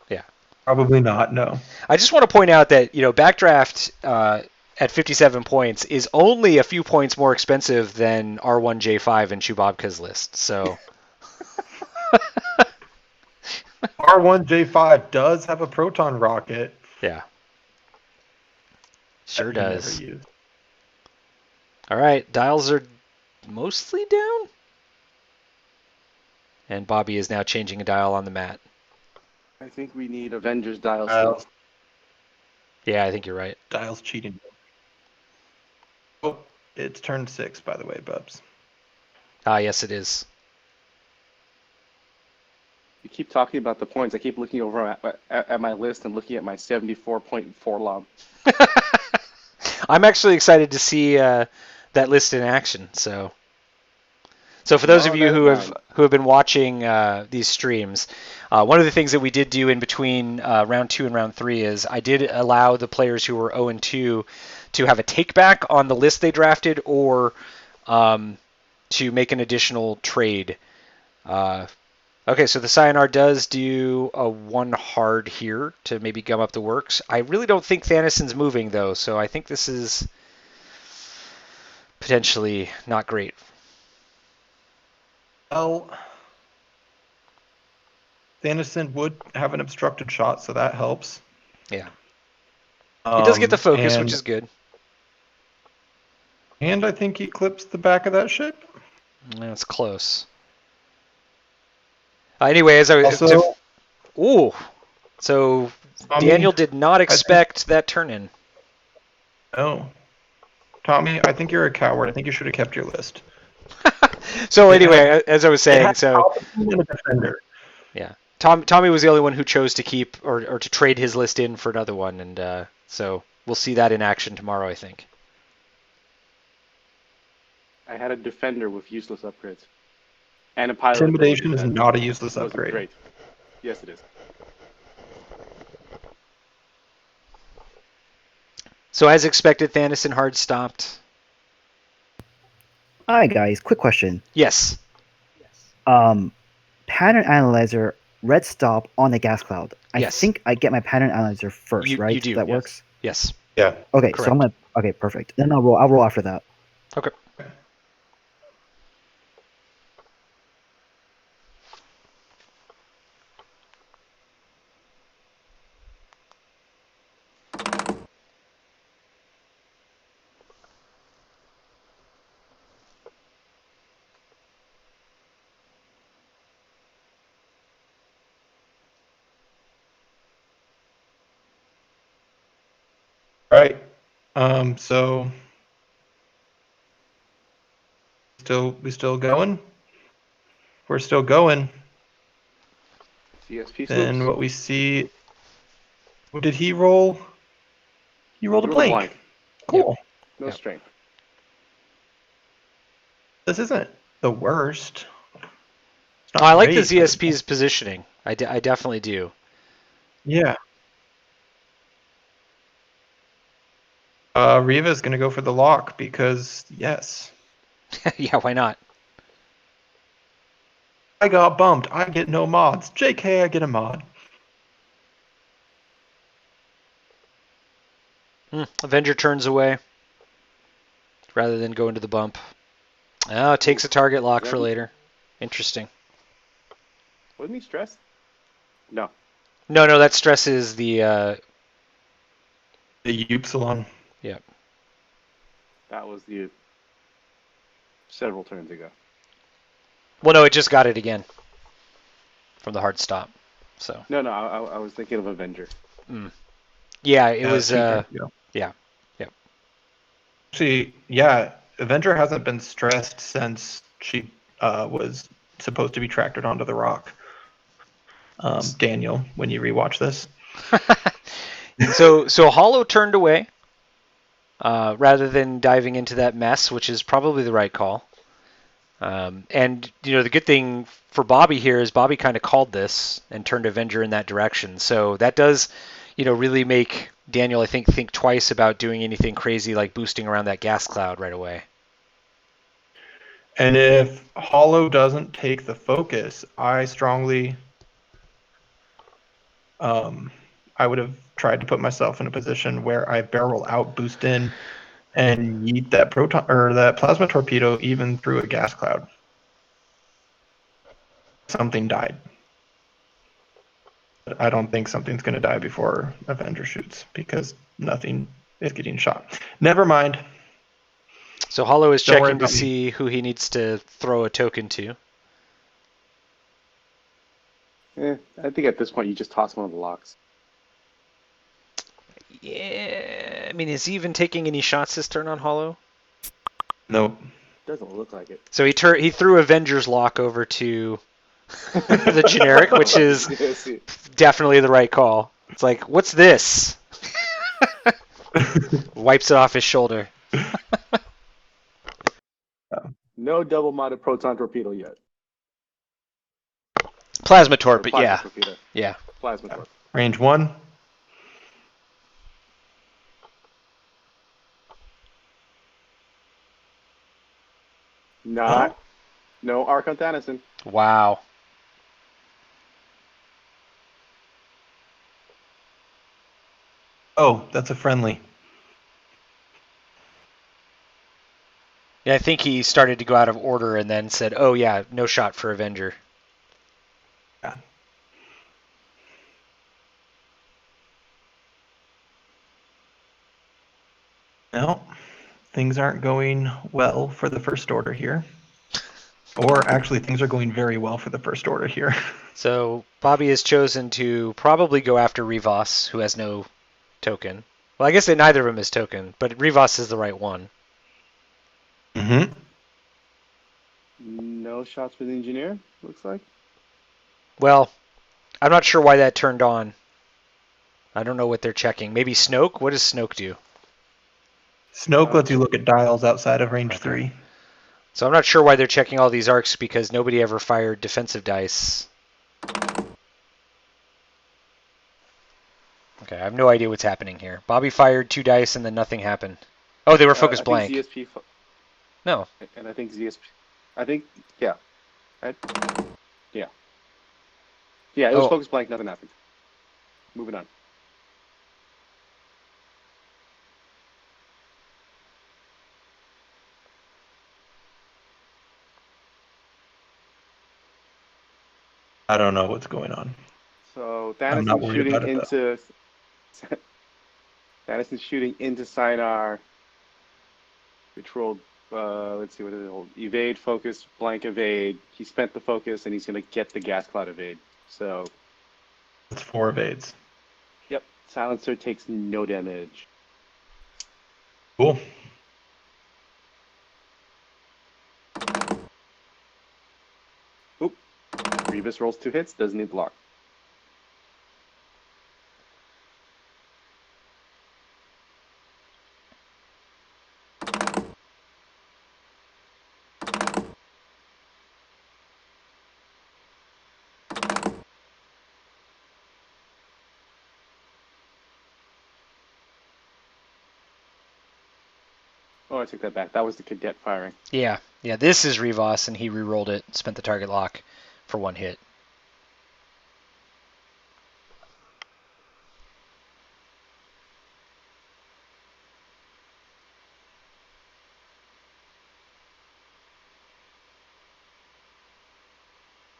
Yeah. Probably not, no. I just want to point out that, Backdraft at 57 points is only a few points more expensive than R1J5 in Chewbacca's list. So R1J5 does have a proton rocket. yeah. Sure that he does. never used. All right, dials are mostly down. And Bobby is now changing a dial on the mat. I think we need Avengers dials. Dials. Still. Yeah, I think you're right. Dial's cheating. Oh, it's turn 6, by the way, Bubs. Ah, yes, it is. You keep talking about the points. I keep looking over at my list and looking at my 74.4 lob. I'm actually excited to see that list in action. So for those of you who have been watching these streams, one of the things that we did do in between round 2 and round 3 is I did allow the players who were 0 and 2 to have a take back on the list they drafted or to make an additional trade. Okay, so the Cyanar does do a 1 hard here to maybe gum up the works. I really don't think Thanason's moving, though, so I think this is potentially not great. Well, Thanason would have an obstructed shot, so that helps. Yeah. He does get the focus, which and- is good. And I think he clips the back of that ship. That's close. Anyway, as I Also, ooh, so Tommy, Daniel did not expect that turn in. Oh, Tommy, I think you're a coward. I think you should have kept your list. So anyway, as I was saying, so and a defender. yeah, Tommy was the only one who chose to keep or to trade his list in for another one, and so we'll see that in action tomorrow, I think. I had a defender with useless upgrades. And a pilot. Intimidation is not a useless Wasn't upgrade. great. Yes, it is. So as expected, Thanason hard stopped. Hi guys, quick question. Yes. Pattern analyzer, red stop on the gas cloud. I Yes. think I get my pattern analyzer first, You right? do, That yes. works. Yes. Yeah. Okay, Correct. so I'm gonna. Okay, perfect. Then I'll roll after that. Okay. Right. So we still going? We're still going. CSP Then sloops. what we see. What did he roll? He rolled a blank. Cool. No Yep. strength. This isn't the worst. It's not I like the great, but it's- ZSP's positioning. I definitely do. Yeah. Riva's gonna go for the lock because yes. Yeah, why not? I got bumped. I get no mods. JK, I get a mod. Avenger turns away rather than go into the bump. Oh, takes a target lock for later. Interesting. Wasn't he stressed? No. No, that stresses the. The Upsilon. Yep. That was the several turns ago. Well, no, it just got it again from the hard stop. So No, I was thinking of Avenger. yeah, it was. Team Torpedo. Yeah. Actually, yeah, Avenger hasn't been stressed since she was supposed to be tractored onto the rock. Daniel, when you rewatch this. So Hollow turned away rather than diving into that mess, which is probably the right call. And the good thing for Bobby here is Bobby kind of called this and turned Avenger in that direction. So that does, really make Daniel, I think twice about doing anything crazy like boosting around that gas cloud right away. And if Hollow doesn't take the focus, I strongly, I would have tried to put myself in a position where I barrel out, boost in, and yeet that proton or that plasma torpedo even through a gas cloud. Something died. But I don't think something's going to die before Avenger shoots because nothing is getting shot. Never mind. So Hollow is Don't worry checking to about me. see who he needs to throw a token to. I think at this point you just toss one of the locks. Yeah, I mean, is he even taking any shots this turn on Hollow? Nope. Doesn't look like it. So he threw Avenger's Lock over to the generic, which is definitely the right call. It's like, what's this? Wipes it off his shoulder. No double-modded proton torpedo yet. Plasma torp, Or but plasma yeah. torpedo. Yeah. Plasma torp. Range 1. Not. No arc on Thanison. Wow. Oh, that's a friendly. Yeah, I think he started to go out of order and then said, oh yeah, no shot for Avenger. Yeah. Well, things aren't going well for the first order here. Or actually, things are going very well for the first order here. So Bobby has chosen to probably go after Rivas, who has no token. Well, I guess that neither of them is token, but Rivas is the right one. Mm-hmm. No shots for the engineer, looks like. Well, I'm not sure why that turned on. I don't know what they're checking. Maybe Snoke? What does Snoke do? Snoke lets you look at dials outside of range Okay. 3. So I'm not sure why they're checking all these arcs because nobody ever fired defensive dice. Okay, I have no idea what's happening here. Bobby fired 2 dice and then nothing happened. Oh, they were focus blank. I think ZSP. No. And I think ZSP. I think, yeah. Yeah. Yeah, it was focus blank, nothing happened. Moving on. I don't know what's going on. So I'm not Thanison worried shooting about it, into Thanison shooting into Sinar, which rolled let's see what did it hold. Evade, focus, blank evade. He spent the focus and he's gonna get the gas cloud evade. So It's 4 evades. yep, silencer takes no damage. Cool. Oop. Grievous rolls 2 hits, doesn't need block. Oh, I take that back. That was the cadet firing. Yeah. Yeah, this is Rivas, and he re-rolled it, spent the target lock for 1 hit.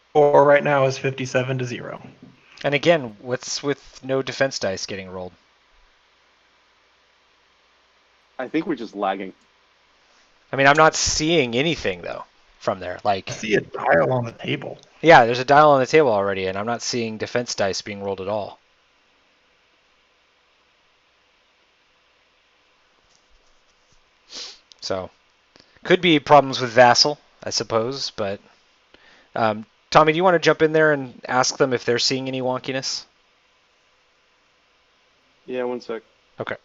Score right now is 57-0. And again, what's with no defense dice getting rolled? I think we're just lagging. I mean, I'm not seeing anything, though, from there. Like, I see a dial on the table. Yeah, there's a dial on the table already, and I'm not seeing defense dice being rolled at all. So, could be problems with Vassal, I suppose, but Tommy, do you want to jump in there and ask them if they're seeing any wonkiness? Yeah, one sec. Okay.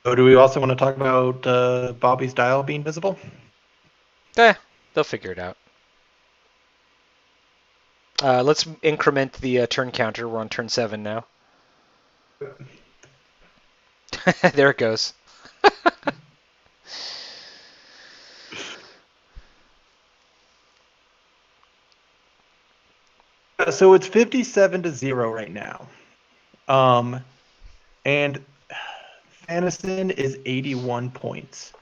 So do we also want to talk about Bobby's dial being visible? They'll figure it out. Let's increment the turn counter. We're on turn 7 now. There it goes. So it's 57-0 right now. And Thanison is 81 points.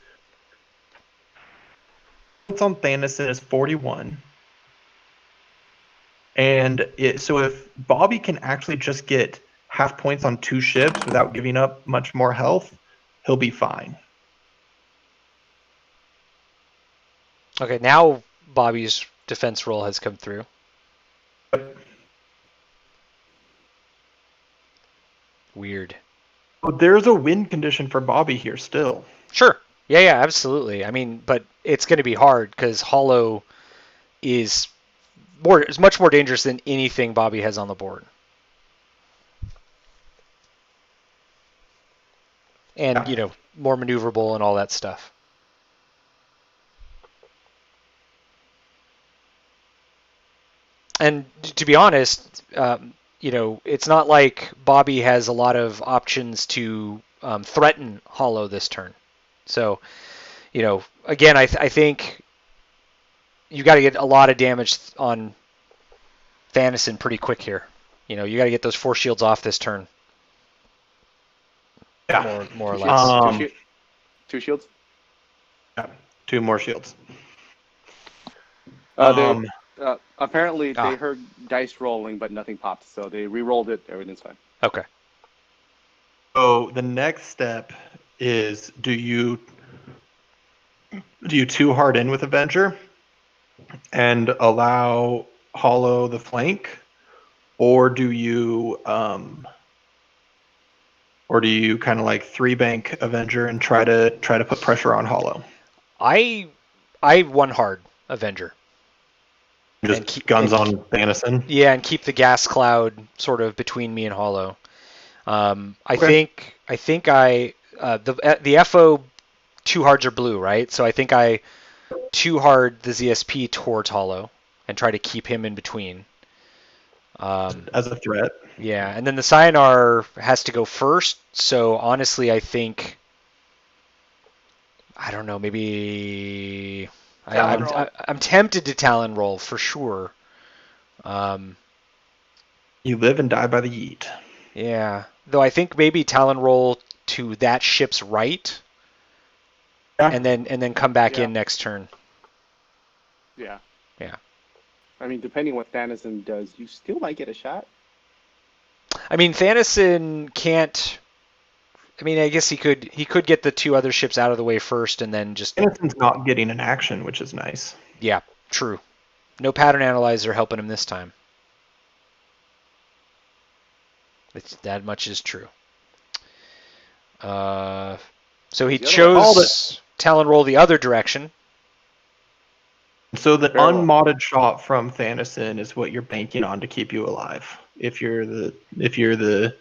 Points on Thanison is 41. And so if Bobby can actually just get half points on 2 ships without giving up much more health, he'll be fine. Okay, now Bobby's defense roll has come through. Weird. But there's a win condition for Bobby here still. Sure. Yeah, absolutely. I mean, but it's going to be hard because Hollow is much more dangerous than anything Bobby has on the board. And, more maneuverable and all that stuff. And to be honest, it's not like Bobby has a lot of options to threaten Hollow this turn. So, again, I think you got to get a lot of damage on Thanison pretty quick here. You got to get those 4 shields off this turn. Yeah. More or less. 2 shields? Yeah, 2 more shields. Apparently, they heard dice rolling, but nothing popped, so they re-rolled it. Everything's fine. Okay. So the next step is do you 2 hard in with Avenger and allow Hollow the flank, or do you kind of like 3 bank Avenger and try to put pressure on Hollow? I 1 hard Avenger. Just guns on Thanison? Yeah, and keep the gas cloud sort of between me and Hollow. I think the FO 2 hards are blue, right? So I think I 2 hard the ZSP towards Hollow and try to keep him in between. As a threat. Yeah, and then the Cyanar has to go first. So honestly, I think I don't know. Maybe I'm tempted to Talon roll for sure. You live and die by the yeet. Yeah, though I think maybe Talon roll to that ship's right, and then come back in next turn. Yeah. Yeah. I mean, depending what Thanison does, you still might get a shot. I mean, Thanison can't. I mean, I guess he could get the 2 other ships out of the way first, and then just. Thanison's not getting an action, which is nice. Yeah, true. No pattern analyzer helping him this time. That much is true. So he chose Talon roll the other direction. So the unmodded shot from Thanison is what you're banking on to keep you alive. If you're the CNR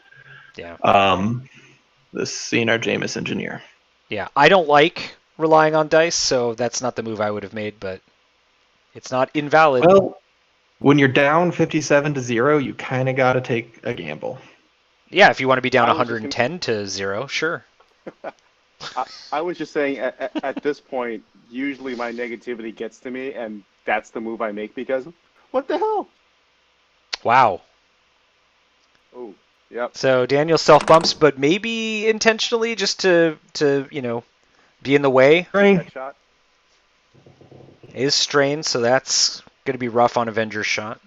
Jameis engineer. Yeah, I don't like relying on dice, so that's not the move I would have made, but it's not invalid. Well, when you're down 57-0, you kind of got to take a gamble. Yeah, if you want to be down 110-0, sure. I was just saying, at this point, usually my negativity gets to me, and that's the move I make because, what the hell? Wow. Oh, yep. So Daniel self-bumps, but maybe intentionally just to be in the way. That shot is strained, so that's going to be rough on Avenger's shot.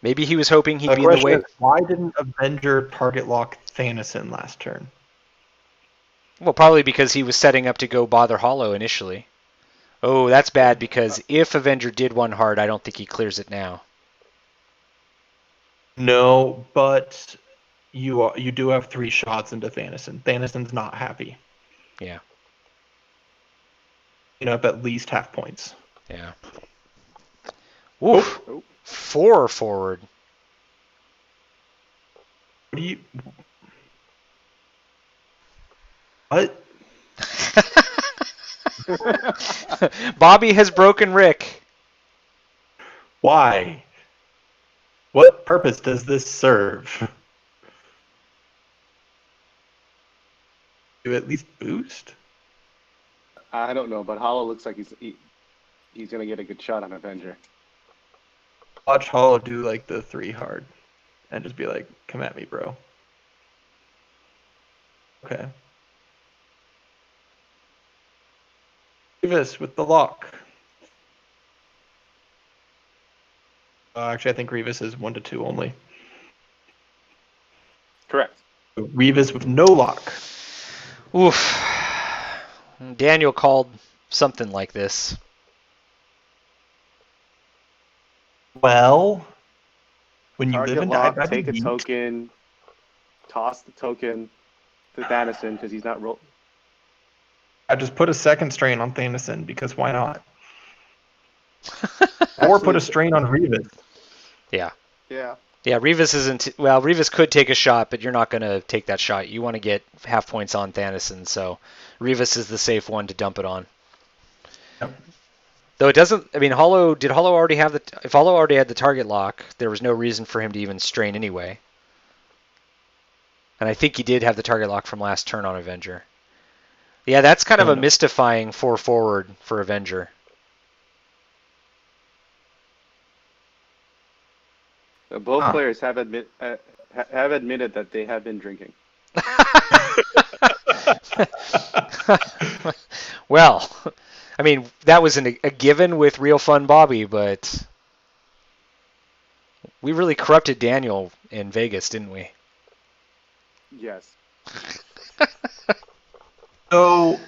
Maybe he was hoping he'd be in the way. Why didn't Avenger target lock Thanison last turn? Well, probably because he was setting up to go bother Hollow initially. Oh, that's bad because if Avenger did one hard, I don't think he clears it now. No, but you do have 3 shots into Thanison. Thanison's not happy. Yeah. Up at least half points. Yeah. Oof. Oh. 4 forward. What do you? What? Bobby has broken Rick. Why? What purpose does this serve? To at least boost? I don't know, but Hollow looks like he's gonna get a good shot on Avenger. Watch Hollow do like the 3 hard, and just be like, "Come at me, bro." Okay. Revis with the lock. Actually, I think Revis is 1 to 2 only. Correct. Revis with no lock. Oof. Daniel called something like this. Well, when you live Target and die lock, by the take a beat, token, toss the token to Thanison because he's not roll. I just put a second strain on Thanison because why not? Or Actually, put a strain on Revis. Yeah. Yeah. Yeah, Revis isn't. Well, Revis could take a shot, but you're not going to take that shot. You want to get half points on Thanison, so Revis is the safe one to dump it on. Yep. Though it doesn't. I mean, Hollow. Did Hollow already have the? If Hollow already had the target lock, there was no reason for him to even strain anyway. And I think he did have the target lock from last turn on Avenger. Yeah, that's kind of a mystifying 4 forward for Avenger. Both players have admitted that they have been drinking. Well, I mean, that was a given with TheRealFunBobby, but we really corrupted Daniel in Vegas, didn't we? Yes. So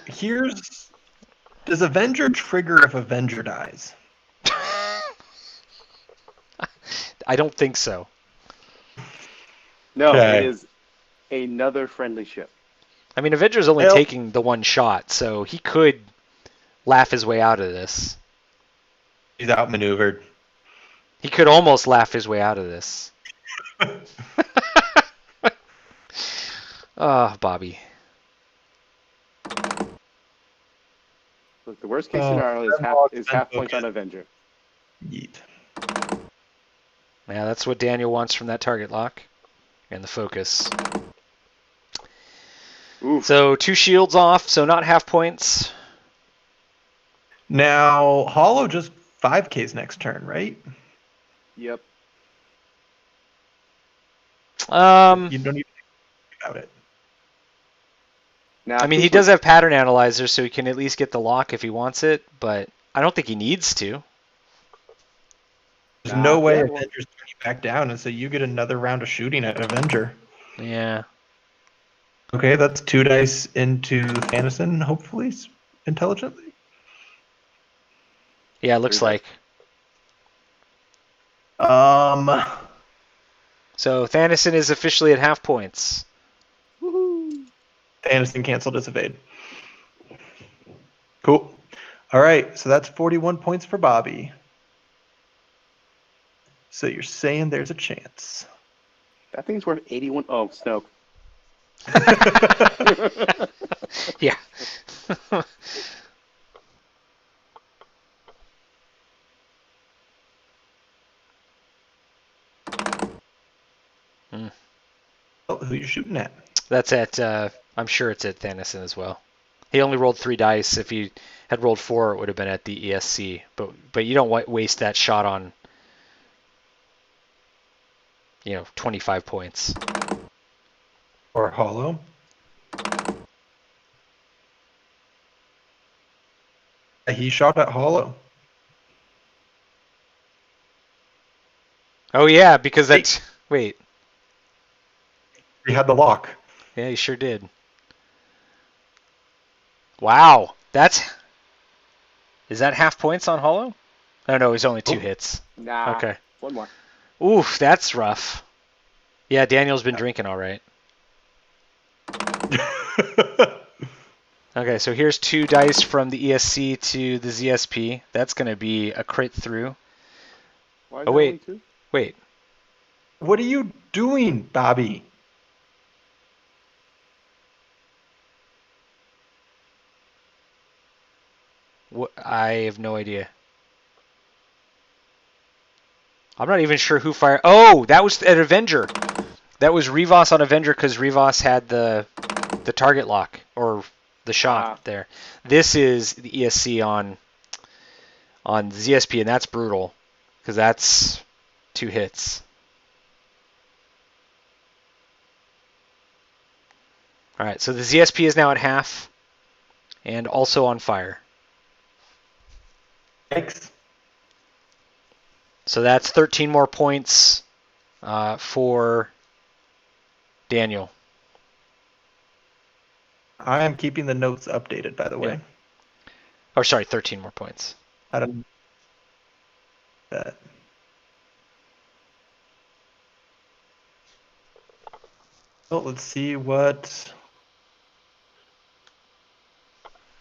does Avenger trigger if Avenger dies? I don't think so. No, Okay. it is another friendly ship. I mean, Avenger's only Well- taking the one shot, so he could laugh his way out of this. He's outmaneuvered. He could almost laugh his way out of this. Oh, Bobby. Look, the worst case Oh, scenario is half points on Avenger. Yeet. Yeah, that's what Daniel wants from that target lock and the focus. Oof. So 2 shields off, so not half points. Now, Hollow just 5Ks next turn, right? Yep. You don't even think about it. Now, I mean, he does have pattern analyzer, so he can at least get the lock if he wants it, but I don't think he needs to. There's no way yeah, well- Avenger's turning back down, and so you get another round of shooting at Avenger. Yeah. Okay, that's 2 dice into Thanison, hopefully, intelligently. Yeah, it looks Three like. So Thanison is officially at half points. Woohoo. Thanison canceled his evade. Cool. All right, so that's 41 points for Bobby. So you're saying there's a chance. That thing's worth 81. Oh, Snoke. Yeah. Oh, who you shooting at? That's at, I'm sure it's at Thanison as well. He only rolled 3 dice. If he had rolled 4, it would have been at the ESC. But you don't waste that shot on, 25 points. Or Hollow? He shot at Hollow. Oh, yeah, because that's... Wait. He had the lock. Yeah, he sure did. Wow. Is that half points on Hollow? No, he's only 2 hits. Nah. Okay. One more. Oof, that's rough. Yeah, Daniel's been drinking all right. Okay, so here's 2 dice from the ESC to the ZSP. That's going to be a crit through. Why is Oh, there only wait. 2? Wait. What are you doing, Bobby? I have no idea. I'm not even sure who fired. Oh, that was an Avenger. That was Rivas on Avenger because Rivas had the target lock or the shot there. This is the ESC on ZSP, and that's brutal because that's 2 hits. All right, so the ZSP is now at half and also on fire. Thanks. So that's 13 more points for Daniel. I am keeping the notes updated, by the way. Oh, sorry, 13 more points. I don't that. Well, let's see what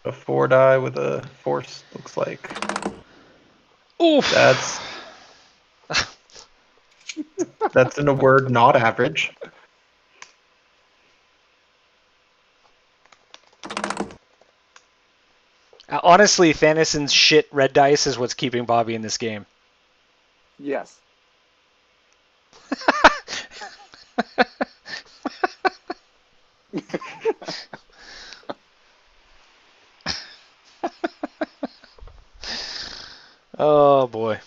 a 4 die with a force looks like. Oof. That's in a word not average. Honestly, Thanoson's shit red dice is what's keeping Bobby in this game. Yes. Oh boy.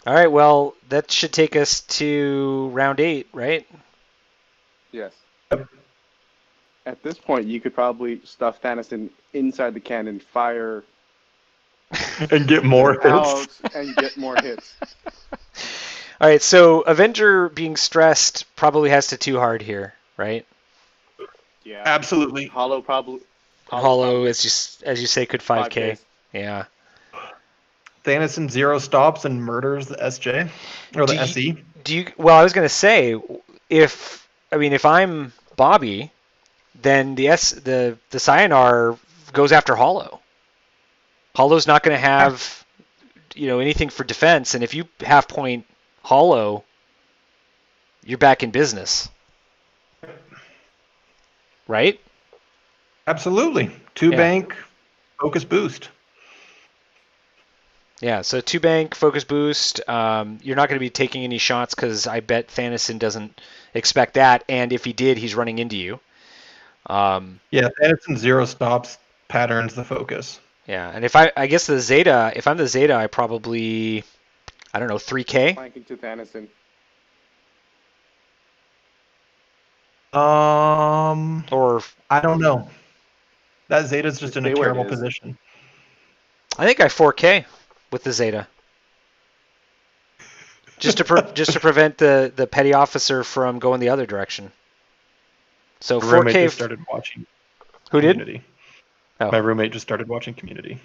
All right, well, that should take us to round 8, right? Yes. At this point, you could probably stuff Thanason inside the cannon, fire And get more hits. out, and get more hits. All right, so Avenger being stressed probably has to 2 hard here, right? Yeah. Absolutely. Hollow probably. Hollow, as you say, could 5K. 5Ks. Yeah. Thanason 0 stops and murders the SJ or the SE. Well, I was going to say, if I'm Bobby, then the Cyanar goes after Hollow. Hollow's not going to have anything for defense, and if you half point Hollow, you're back in business. Right? Absolutely. 2 bank focus boost. Yeah, so 2 bank focus boost. You're not going to be taking any shots because I bet Thanason doesn't expect that, and if he did, he's running into you. Yeah, Thanason 0 stops patterns the focus. Yeah, and if I guess if I'm the Zeta, I probably, I don't know, 3K? Flanking to Thanason. Or I don't know. That Zeta's just in a Stay where it terrible is. position. I think I 4K with the Zeta. Just to prevent the petty officer from going the other direction. So My roommate 4K. just started watching Who did? Community. Oh. My roommate just started watching Community.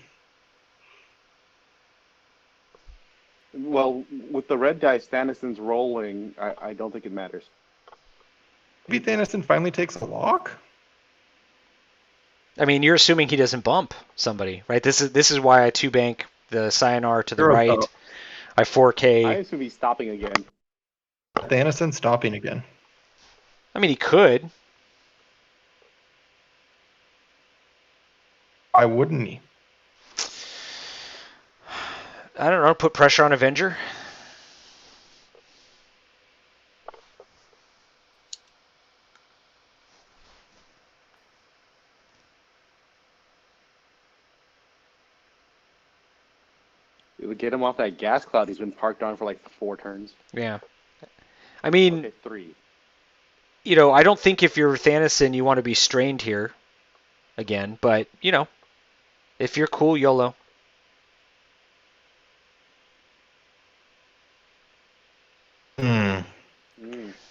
Well, with the red dice, Thanason's rolling. I don't think it matters. Maybe Thanason finally takes a lock? I mean, you're assuming he doesn't bump somebody, right? This is why I 2 bank the Cyanar to the right. I 4K. I assume he's stopping again. Thanason stopping again. I mean, he could. Why wouldn't he? I don't know. Put pressure on Avenger. It would get him off that gas cloud he's been parked on for like 4 turns. Yeah. I mean, Okay, 3. I don't think if you're Thanason, you want to be strained here again, but, if you're cool, YOLO.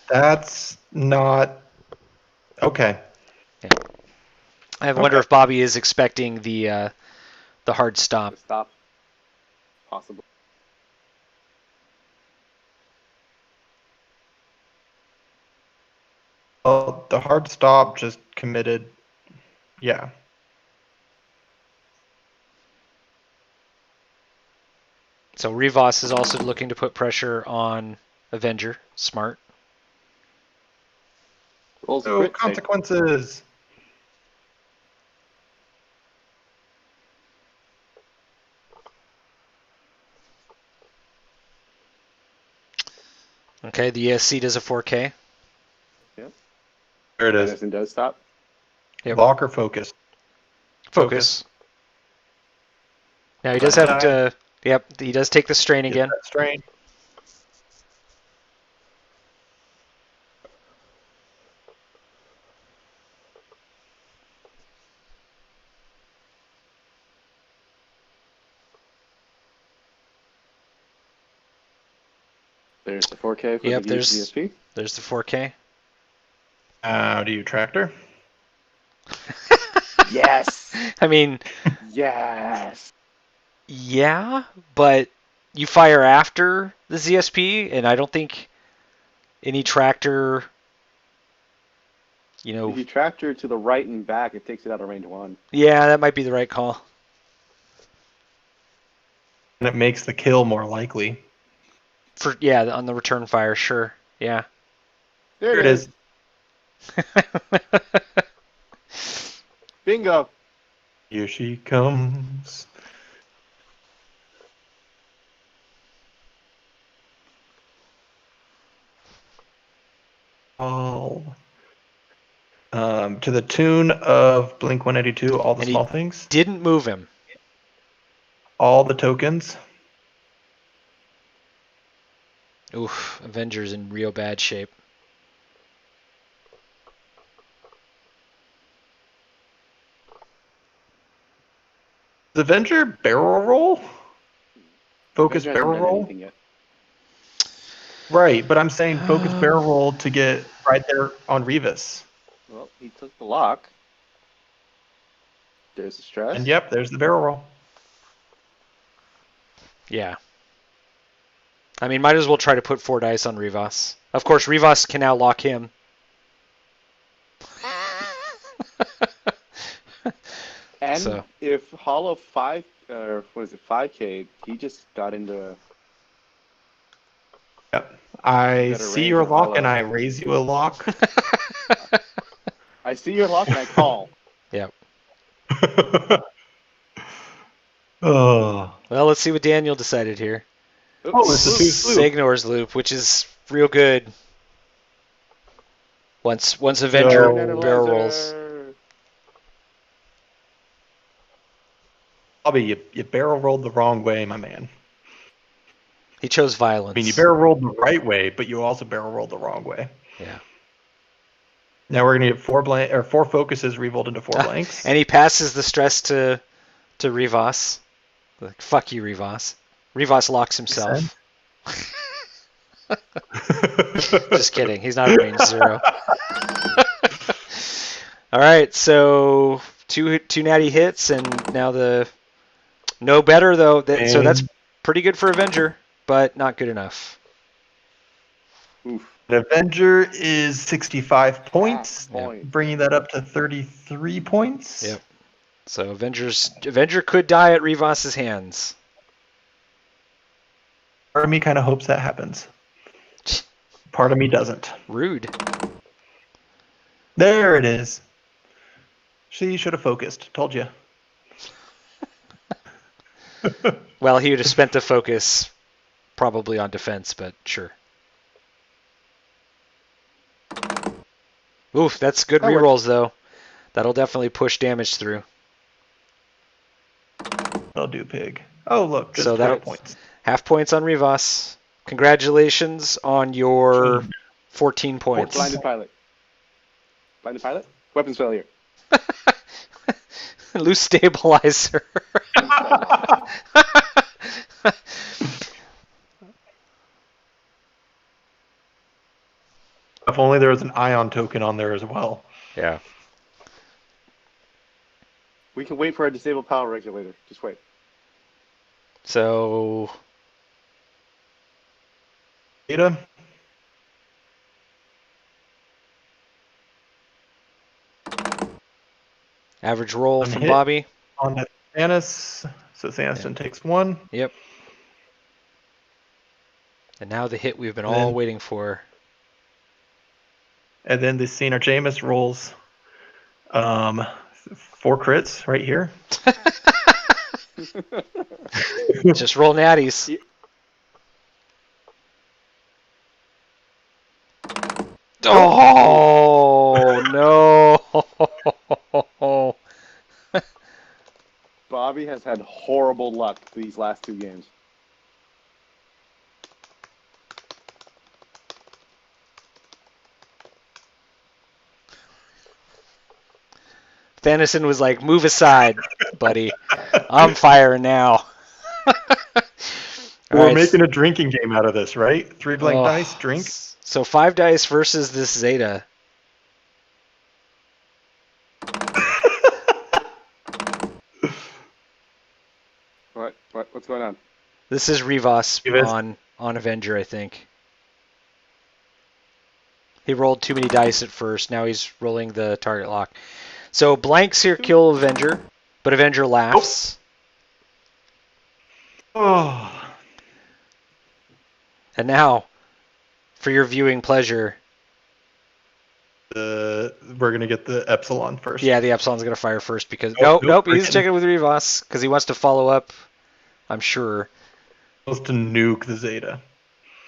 That's not... Okay. Yeah. I wonder if Bobby is expecting the hard stop. The stop. Possible. Well, the hard stop just committed. Yeah. So Rivas is also looking to put pressure on Avenger. Smart. Rolls a So crit save. consequences. Okay, the ESC does a 4K. There it is. Anderson does stop. Yep. Lock or focus. Focus. Now he does Left have to. Yep, he does take the strain Get again. that strain. There's the 4K for Yep, the there's DSP. there's the 4K. How do you tractor? Yes. I mean, Yes. yeah, but you fire after the ZSP, and I don't think any tractor, you If know, you tractor to the right and back, it takes it out of range 1. yeah, that might be the right call. And it makes the kill more likely. For yeah, on the return fire, sure, yeah. There Here it is. Bingo. Here she comes. All to the tune of Blink 182, all the And he small things, didn't move him. all the tokens. Oof, Avengers in real bad shape. The Avenger barrel roll? Focus Avenger hasn't barrel done roll? anything yet. Right, but I'm saying focus barrel roll to get right there on Revis. Well, he took the lock. There's the stress. And yep, there's the barrel roll. Yeah. I mean, might as well try to put 4 dice on Rivas. Of course, Rivas can now lock him. And So. if Hollow 5, or what is it, 5K, he just got into. Yep. I Better see range your of lock Hollow. and I raise you a lock. I see your lock and I call. Yep. Oh. Well, let's see what Daniel decided here. Oh, it's a two sloop. Signor's loop, which is real good. Once Avenger So- barrel rolls. Bobby, you barrel rolled the wrong way, my man. He chose I violence. mean, you barrel rolled the right way, but you also barrel rolled the wrong way. Yeah. Now we're gonna get four focuses rerolled into 4 blanks. And he passes the stress to Rivas. Like, fuck you, Rivas. Rivas locks himself. Just kidding. He's not at range 0. All right, so two natty hits, and now the no better though. So that's pretty good for Avenger, but not good enough. Oof. The Avenger is 65 points, Point. bringing that up to 33 points. Yep. So Avenger could die at Rivas's hands. Part of me kind of hopes that happens. Part of me doesn't. Rude. There it is. She should have focused. Told you. Well, he would have spent the focus probably on defense, but sure. Oof, that's good That works. rerolls though. That'll definitely push damage through. I'll do pig. Oh, look, just So 12 that'll- points. Half points on Rivas. Congratulations on your 14 points. Blinded pilot. Blinded pilot? Weapons failure. Loose stabilizer. If only there was an ion token on there as well. Yeah. We can wait for a disabled power regulator. Just wait. So Zeta. average roll One from hit. Bobby. On to Thanos. So Thanos takes 1. Yep. And now the hit we've been And all then- waiting for. And then the Saint Jameis rolls 4 crits right here. Just roll natties. Yeah. Oh no! Bobby has had horrible luck these last 2 games. Thanison was like, "Move aside, buddy. I'm firing now." We're Alright, making a drinking game out of this, right? 3 blank dice, drink. So 5 dice versus this Zeta. What's going on? This is Rivas Rivas. on Avenger, I think. He rolled too many dice at first. Now he's rolling the target lock. So blanks here kill Avenger, but Avenger laughs. Oh. And now, for your viewing pleasure, We're going to get the Epsilon first. yeah, the Epsilon's going to fire first because... Nope, Nope, he's freaking- checking with Rivas because he wants to follow up, I'm sure. Supposed to nuke the Zeta.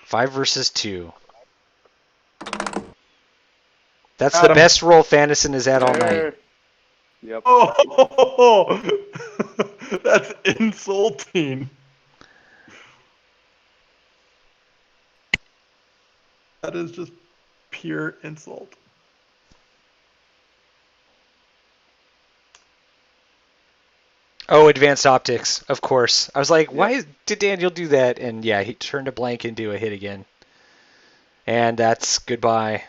5 versus 2. That's Got the him. best roll Thanison has had all night. There. Yep. Oh, that's insulting. That is just pure insult. Oh, advanced optics, of course. I was like, why did Daniel do that? And yeah, he turned a blank into a hit again. And that's goodbye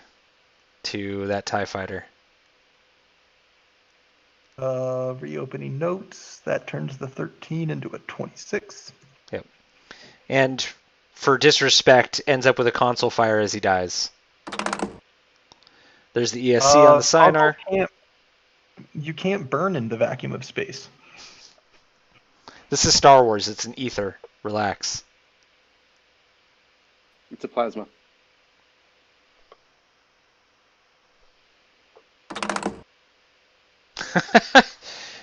to that TIE fighter. Reopening notes. That turns the 13 into a 26. Yep. And for disrespect, ends up with a console fire as he dies. There's the ESC on the Sinar. You can't burn in the vacuum of space. This is Star Wars. It's an ether. Relax. It's a plasma.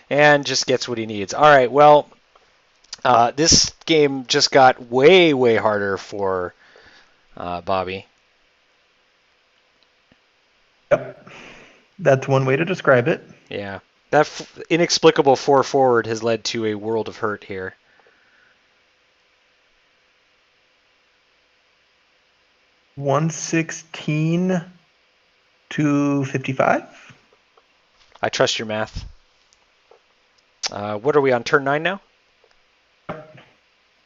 And just gets what he needs. All right, well, this game just got way, way harder for Bobby. Yep. That's one way to describe it. Yeah. That inexplicable 4 forward has led to a world of hurt here. $116 to $55. I trust your math. What are we on, turn 9 now?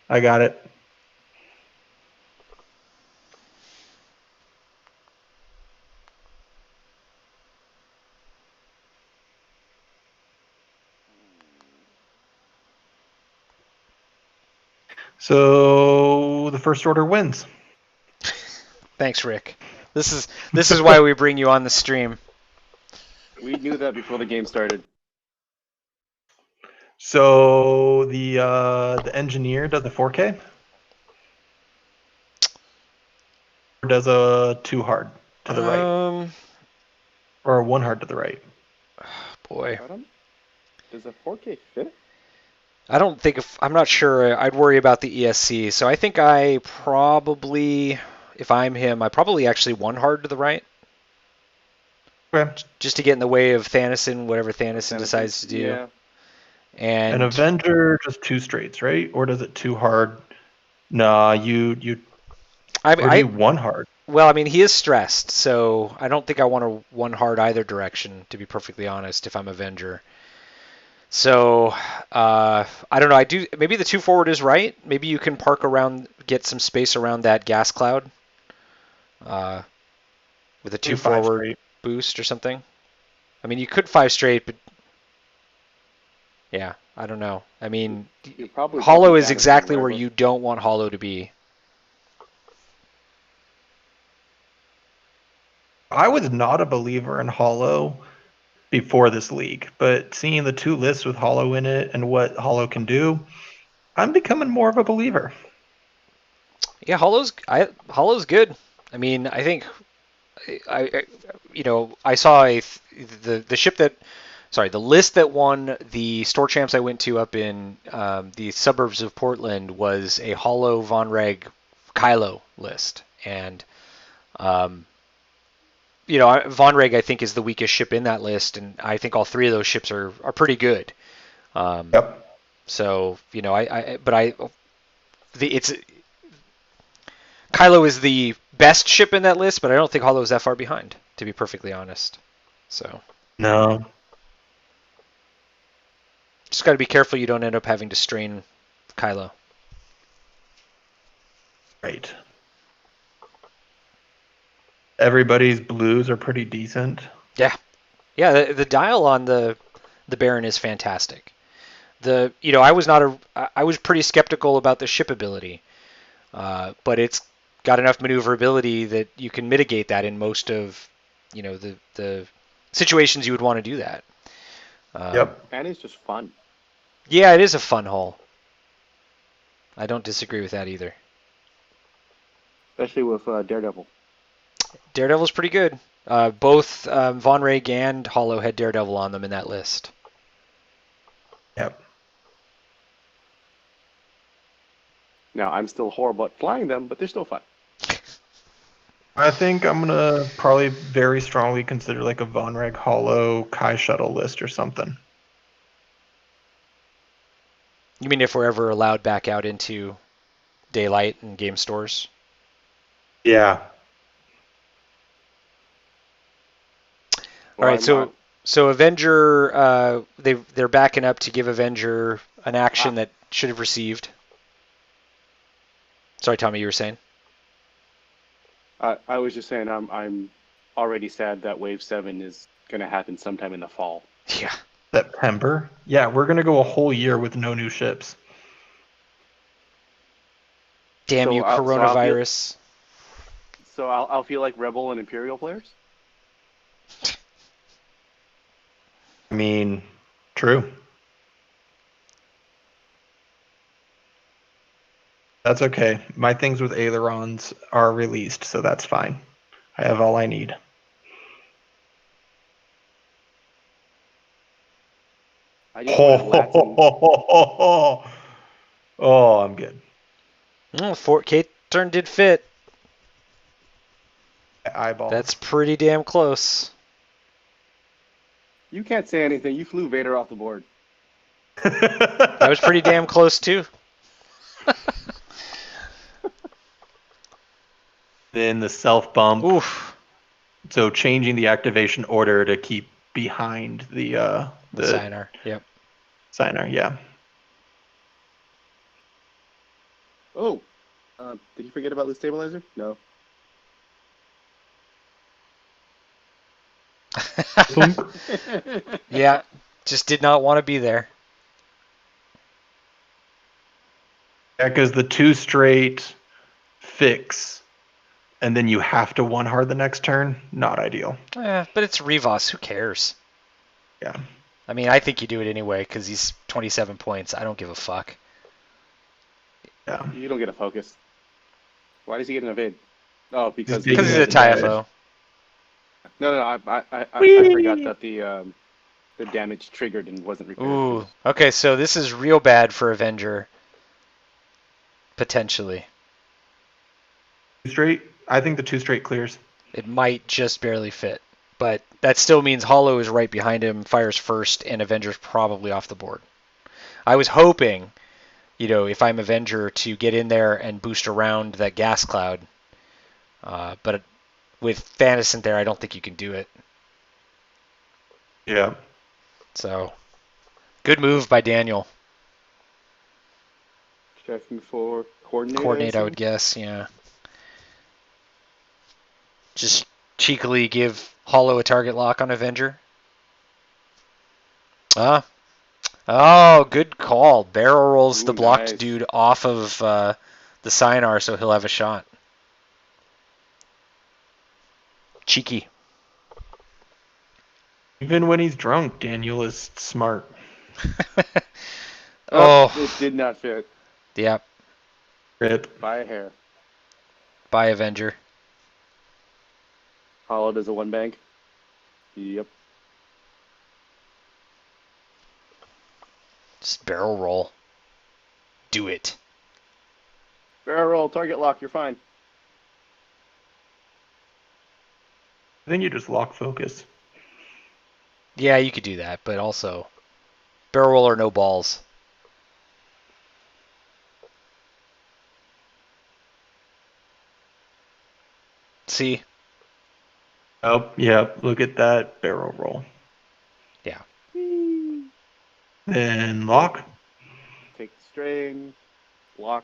I got it. So the first order wins. Thanks, Rick. This is why we bring you on the stream. We knew that before the game started. So the engineer does a 4K? Or does a 2 hard to the right? Or a 1 hard to the right? Boy. Does a 4K fit? I don't think I'm not sure. I'd worry about the ESC. So I think I probably, if I'm him, I probably actually 1 hard to the right. Okay. Just to get in the way of Thanison, whatever Thanison decides to do. Yeah. And An Avenger just 2 straights, right? Or does it 2 hard? Nah, you I or do you 1 hard. Well, I mean, he is stressed, so I don't think I want to 1 hard either direction, to be perfectly honest, if I'm Avenger. So, I don't know. I do. Maybe the 2 forward is right. Maybe you can park around, get some space around that gas cloud with a 2 forward boost or something. I mean, you could 5 straight, but Yeah, I don't know. I mean, You probably Hollow bumping is Thanos exactly where regardless. you don't want Hollow to be. I was not a believer in Hollow before this league, but seeing the two lists with Hollow in it and what Hollow can do, I'm becoming more of a believer. Yeah, Hollow's good. I mean, I think I saw the ship that, sorry, the list that won the store champs I went to up in the suburbs of Portland was a Hollow Von Reg Kylo list, and um, Von Reg I think is the weakest ship in that list, and I think all three of those ships are pretty good. Yep. So it's Kylo is the best ship in that list, but I don't think Hollow is that far behind, to be perfectly honest. So No. just got to be careful you don't end up having to strain Kylo. Right. Everybody's blues are pretty decent. Yeah, yeah. The dial on the Baron is fantastic. I was pretty skeptical about the ship ability, but it's got enough maneuverability that you can mitigate that in most of the situations you would want to do that. Yep. And it's just fun. Yeah, it is a fun hull. I don't disagree with that either. Especially with Daredevil. Daredevil's pretty good. Both Von Reg and Hollow had Daredevil on them in that list. Yep. Now, I'm still horrible at flying them, but they're still fun. I think I'm gonna probably very strongly consider like a Von Reg Hollow Kai Shuttle list or something. You mean if we're ever allowed back out into daylight and game stores? Yeah. All right, so Avenger, they're backing up to give Avenger an action that should have received. Sorry, Tommy, you were saying? I was just saying I'm already sad that Wave 7 is going to happen sometime in the fall. Yeah. September? Yeah, we're gonna go a whole year with no new ships. Damn you, coronavirus. So I'll feel like Rebel and Imperial players? I mean, true. That's okay. My things with ailerons are released, so that's fine. I have all I need. I just wanted Latson. Oh, I'm good. Fort Kate turn did fit. Eyeballs. That's pretty damn close. You can't say anything. You flew Vader off the board. That was pretty damn close too. Then the self bump. Oof. So changing the activation order to keep behind the Signer. Yep. signer, yeah. Oh, did you forget about the stabilizer? No. Yeah, just did not want to be there. Yeah, because the 2 straight fix, and then you have to 1 hard the next turn. Not ideal. But it's Rivas. Who cares? Yeah. I mean, I think you do it anyway because he's 27 points. I don't give a fuck. Yeah. You don't get a focus. Why does he get an evade? Oh, because Because he's a TIFO. No, I forgot that the damage triggered and wasn't repaired. Ooh. Okay, so this is real bad for Avenger. Potentially. 2 straight? I think the 2 straight clears. It might just barely fit. But that still means Hollow is right behind him, fires first, and Avenger's probably off the board. I was hoping, if I'm Avenger, to get in there and boost around that gas cloud. But with Thanos there, I don't think you can do it. Yeah. So, good move by Daniel. Checking for coordinate. Coordinate, I would guess, yeah. Just cheekily give Hollow a target lock on Avenger. I Oh, good call. Barrel rolls Ooh, the blocked nice. dude off of the Cyanar, so he'll have a shot. Cheeky. Even when he's drunk, Daniel is smart. Oh, It did not fit yep. Rip. by a hair. Bye, Avenger. Hollow does a one bank. Yep. Just barrel roll. Do it. Barrel roll, target lock, you're fine. I think you just lock focus. Yeah, you could do that, but also barrel roll or no balls. See? Oh, yeah. Look at that barrel roll. Yeah. Then lock. Take the string, lock.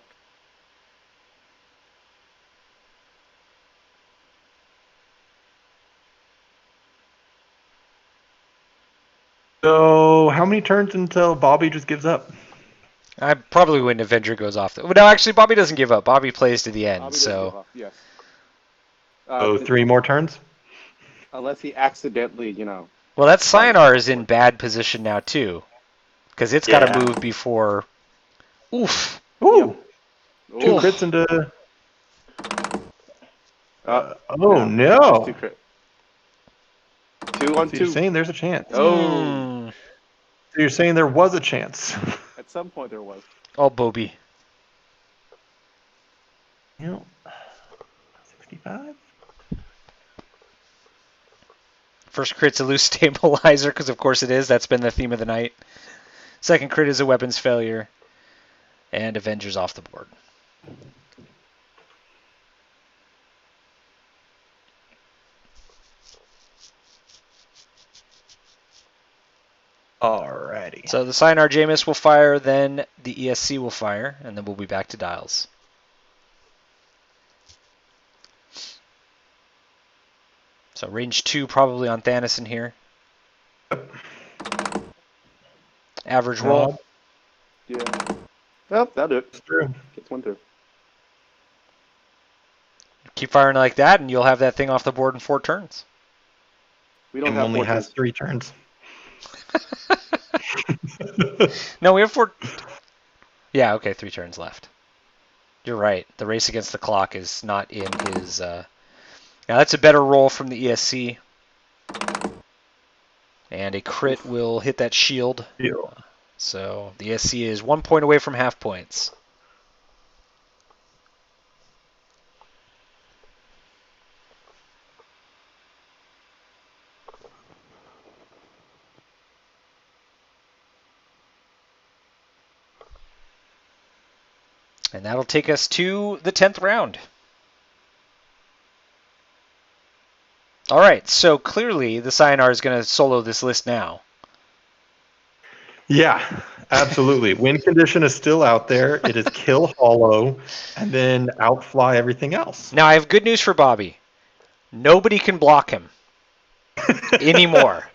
So, how many turns until Bobby just gives up? I probably when Avenger goes off. No, actually, Bobby doesn't give up. Bobby plays to the end, Bobby doesn't give so. up, yes. Oh, 3 more turns? Unless he accidentally, Well, that fires Cyanar the is in board. bad position now, too. Because it's got to Yeah. move before. Oof. Ooh! Yep. 2 Ooh. crits into... No, oh, no! Just 2 crit. 2 on So you're 2. saying there's a chance. Oh, Mm. So you're saying there was a chance. at some point there was. Oh, Bobby. You know, 65? First crit's a loose stabilizer, because of course it is. That's been the theme of the night. Second crit is a weapons failure. And Avenger's off the board. Alrighty. So the Cyanar Jameis will fire, then the ESC will fire, and then we'll be back to dials. So range 2 probably on Thanison here. Average roll. Yeah. Well, that'll do it. That's true. Gets 1 through. Keep firing like that, and you'll have that thing off the board in 4 turns. We don't Game have only 4 has turns. 3 turns. No, we have 4. Yeah, okay, 3 turns left. You're right. The race against the clock is not in his. Now that's a better roll from the ESC. And a crit will hit that shield. Deal. So the ESC is 1 point away from half points. And that'll take us to the 10th round. All right, so clearly the Cyanar is going to solo this list now. Yeah, absolutely. Win condition is still out there. It is kill hollow and then outfly everything else. Now I have good news for Bobby. Nobody can block him anymore.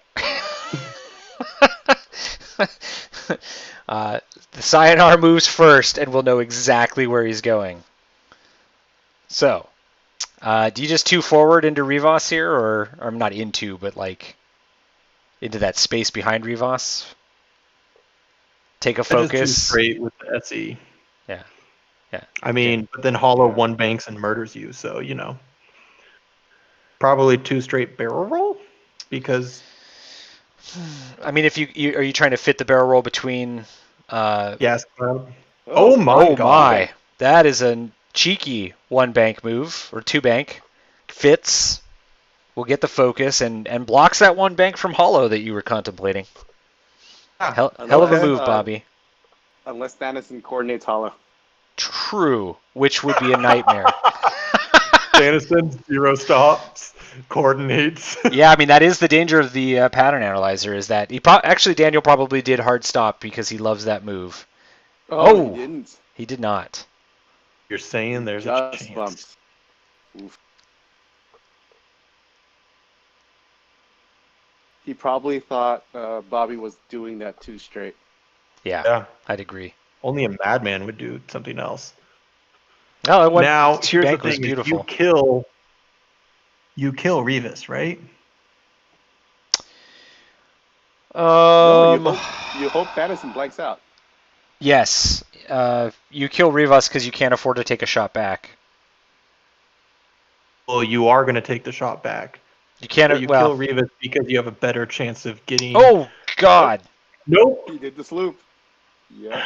The Cyanar moves first, and we'll know exactly where he's going. So, do you just 2 forward into Rivas here, or I'm not into, but like into that space behind Rivas? Take a I just 2 focus. straight with the SE. Yeah, yeah. I mean, but then hollow 1 banks and murders you, so probably 2 straight barrel roll because I mean, if you are you trying to fit the barrel roll between? gas cloud. Oh my Oh god. my, that is a cheeky 1 bank move or 2 bank. Fits. Will get the focus and blocks that 1 bank from hollow that you were contemplating. Hell of a okay. move, Bobby. Unless Thanison coordinates hollow. True, which would be a nightmare. Thanison 0 stops, coordinates. Yeah, I mean that is the danger of the pattern analyzer. Is that actually Daniel probably did hard stop because he loves that move. Oh, he didn't. He did not. You're saying there's a Just chance. bumps. Oof. He probably thought Bobby was doing that 2 straight. Yeah, I'd agree. Only a madman would do something else. Oh, it went, Now, two here's the bank was thing: is beautiful. you kill Revis, right? No, you Um, hope Fanison blanks out. yes. You kill Rivas because you can't afford to take a shot back. Well, you are going to take the shot back. You can't. But you Well. kill Revis because you have a better chance of getting. Oh God. Nope. He did the sloop. Yep.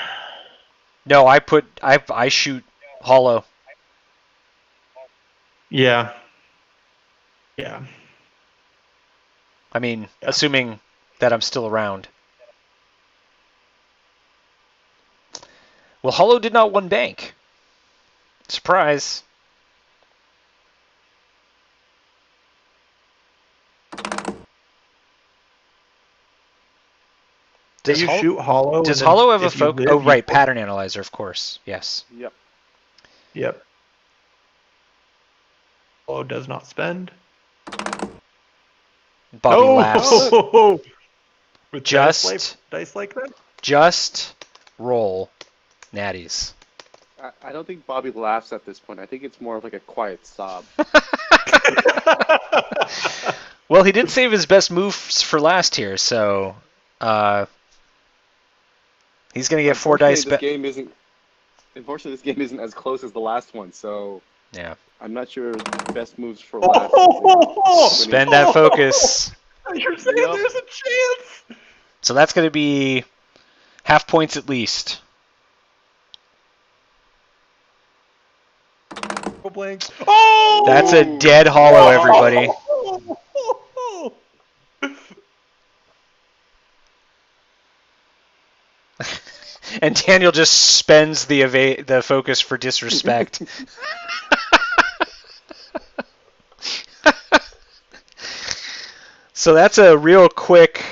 No, I shoot hollow. Yeah. Yeah. I mean, Yeah. assuming that I'm still around. Well, hollow did not one bank. Surprise. Does you shoot hollow? Does and then hollow have a if you focus? live, Oh, you right, pattern analyzer, of course. Yes. Yep. Yep. Hollow does not spend. Bobby laughs. Oh, with Just dice like that? Just roll natties. I don't think Bobby laughs at this point. I think it's more of like a quiet sob. Well, he did save his best moves for last here, so he's going to get 4 dice back. Unfortunately, this game isn't as close as the last one, so Yeah. I'm not sure best moves for last. Spend that focus. You're saying there's a chance. So that's going to be half points at least. Blanks. Oh! That's a dead hollow, everybody. And Daniel just spends the focus for disrespect. So that's a real quick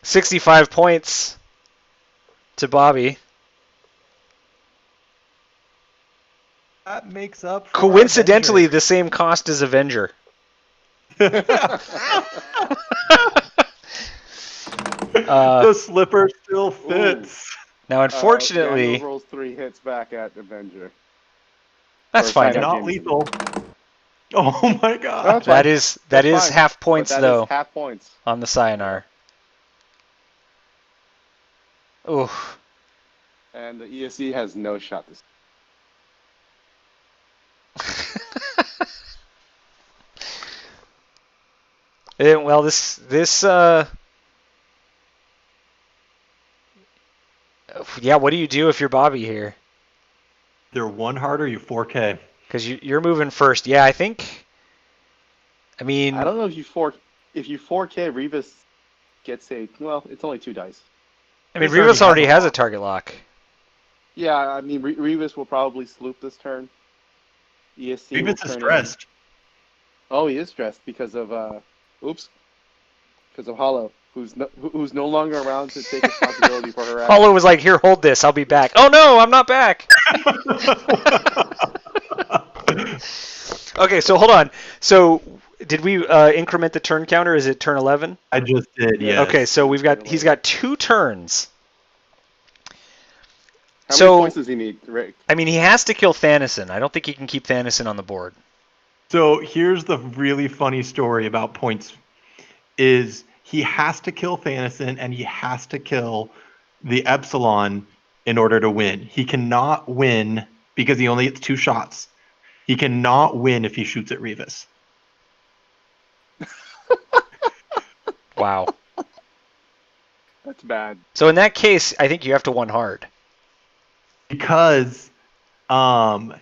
65 points to Bobby. That makes up for Coincidentally, the same cost as Avenger. The slipper still fits. Now, unfortunately, Daniel rolls 3 hits back at Avenger. That's fine. Not lethal. Oh my god. That is half points though. Half points on the Sayonara. Ooh. And the ESC has no shot this. Well, this yeah. What do you do if you're Bobby here? They're 1 harder. You 4K. Because you're moving first. Yeah, I think. I mean, I don't know if you 4K Revis gets it's only 2 dice. I mean, Revis already has a target lock. Yeah, I mean, Revis will probably sloop this turn. ESC Revis is stressed. Oh, he is stressed because of Hollow, who's no longer around to take responsibility for her actions. Hollow was like, "Here, hold this. I'll be back." Oh no, I'm not back. Okay, so hold on. So did we increment the turn counter? Is it turn 11? I just did. Yeah. Okay, so he's got 2 turns. How many points does he need, Rick? I mean, he has to kill Thanison. I don't think he can keep Thanison on the board. So here's the really funny story about points: is he has to kill Thanison and he has to kill the Epsilon in order to win. He cannot win because he only gets 2 shots. He cannot win if he shoots at Revis. Wow. That's bad. So in that case, I think you have to 1 hard. Because and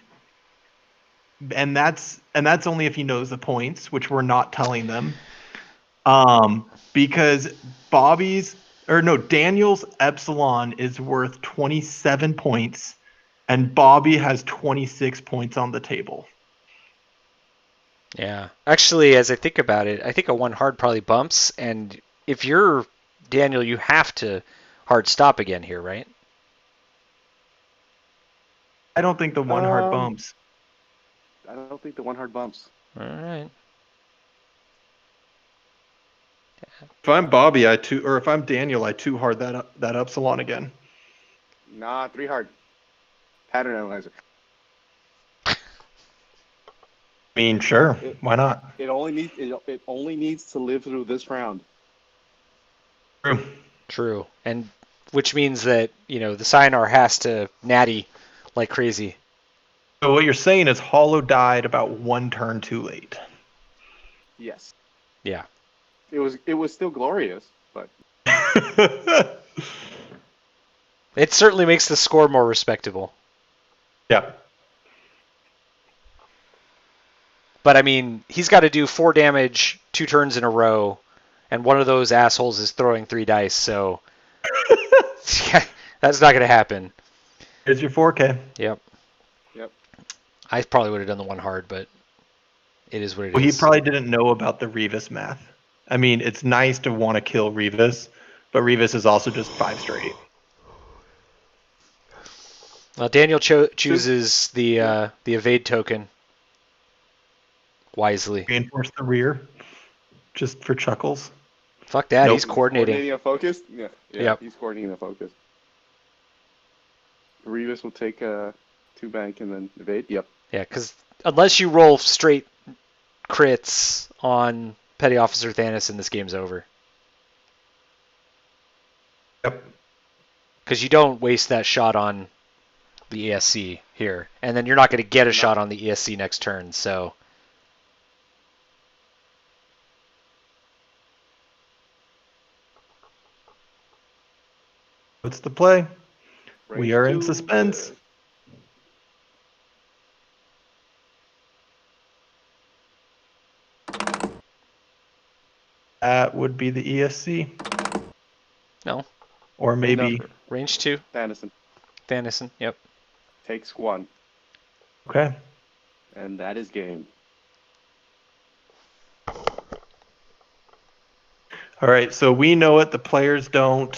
that's only if he knows the points, which we're not telling them. Because Daniel's Epsilon is worth 27 points and Bobby has 26 points on the table. Yeah. Actually, as I think about it, I think a 1 hard probably bumps, and if you're Daniel, you have to hard stop again here, right? I don't think the 1 hard bumps. I don't think the 1 hard bumps. All right. If I'm Bobby, or if I'm Daniel, I too hard that Upsilon again. Nah, 3 hard. Pattern analyzer. I mean, sure, why not? It only needs to live through this round. True. True. And which means that, the Cyanar has to natty like crazy. So what you're saying is Hollow died about 1 turn too late. Yes. Yeah. It was still glorious, but It certainly makes the score more respectable. Yeah. But I mean, he's got to do 4 damage 2 turns in a row, and one of those assholes is throwing 3 dice, so that's not going to happen. Here's your 4K. Yep. I probably would have done the 1 hard, but it is what it is. Well, he probably didn't know about the Revis math. I mean, it's nice to want to kill Revis, but Revis is also just 5 straight. Well, Daniel chooses the evade token wisely. Reinforce the rear, just for chuckles. Fuck that, Nope. he's coordinating. Coordinating a focus? Yeah, Yep. He's coordinating a focus. Revis will take 2 bank and then evade. Yep. Yeah, because unless you roll straight crits on Petty Officer Thanos, this game's over. Yep. Because you don't waste that shot on the ESC here, and then you're not going to get a shot on the ESC next turn, so... What's the play? Range We are in 2, suspense. That would be the ESC. No. Or maybe... No. Range 2. Thanos Yep. takes 1. Okay. And that is game. All right, so we know it. The players don't.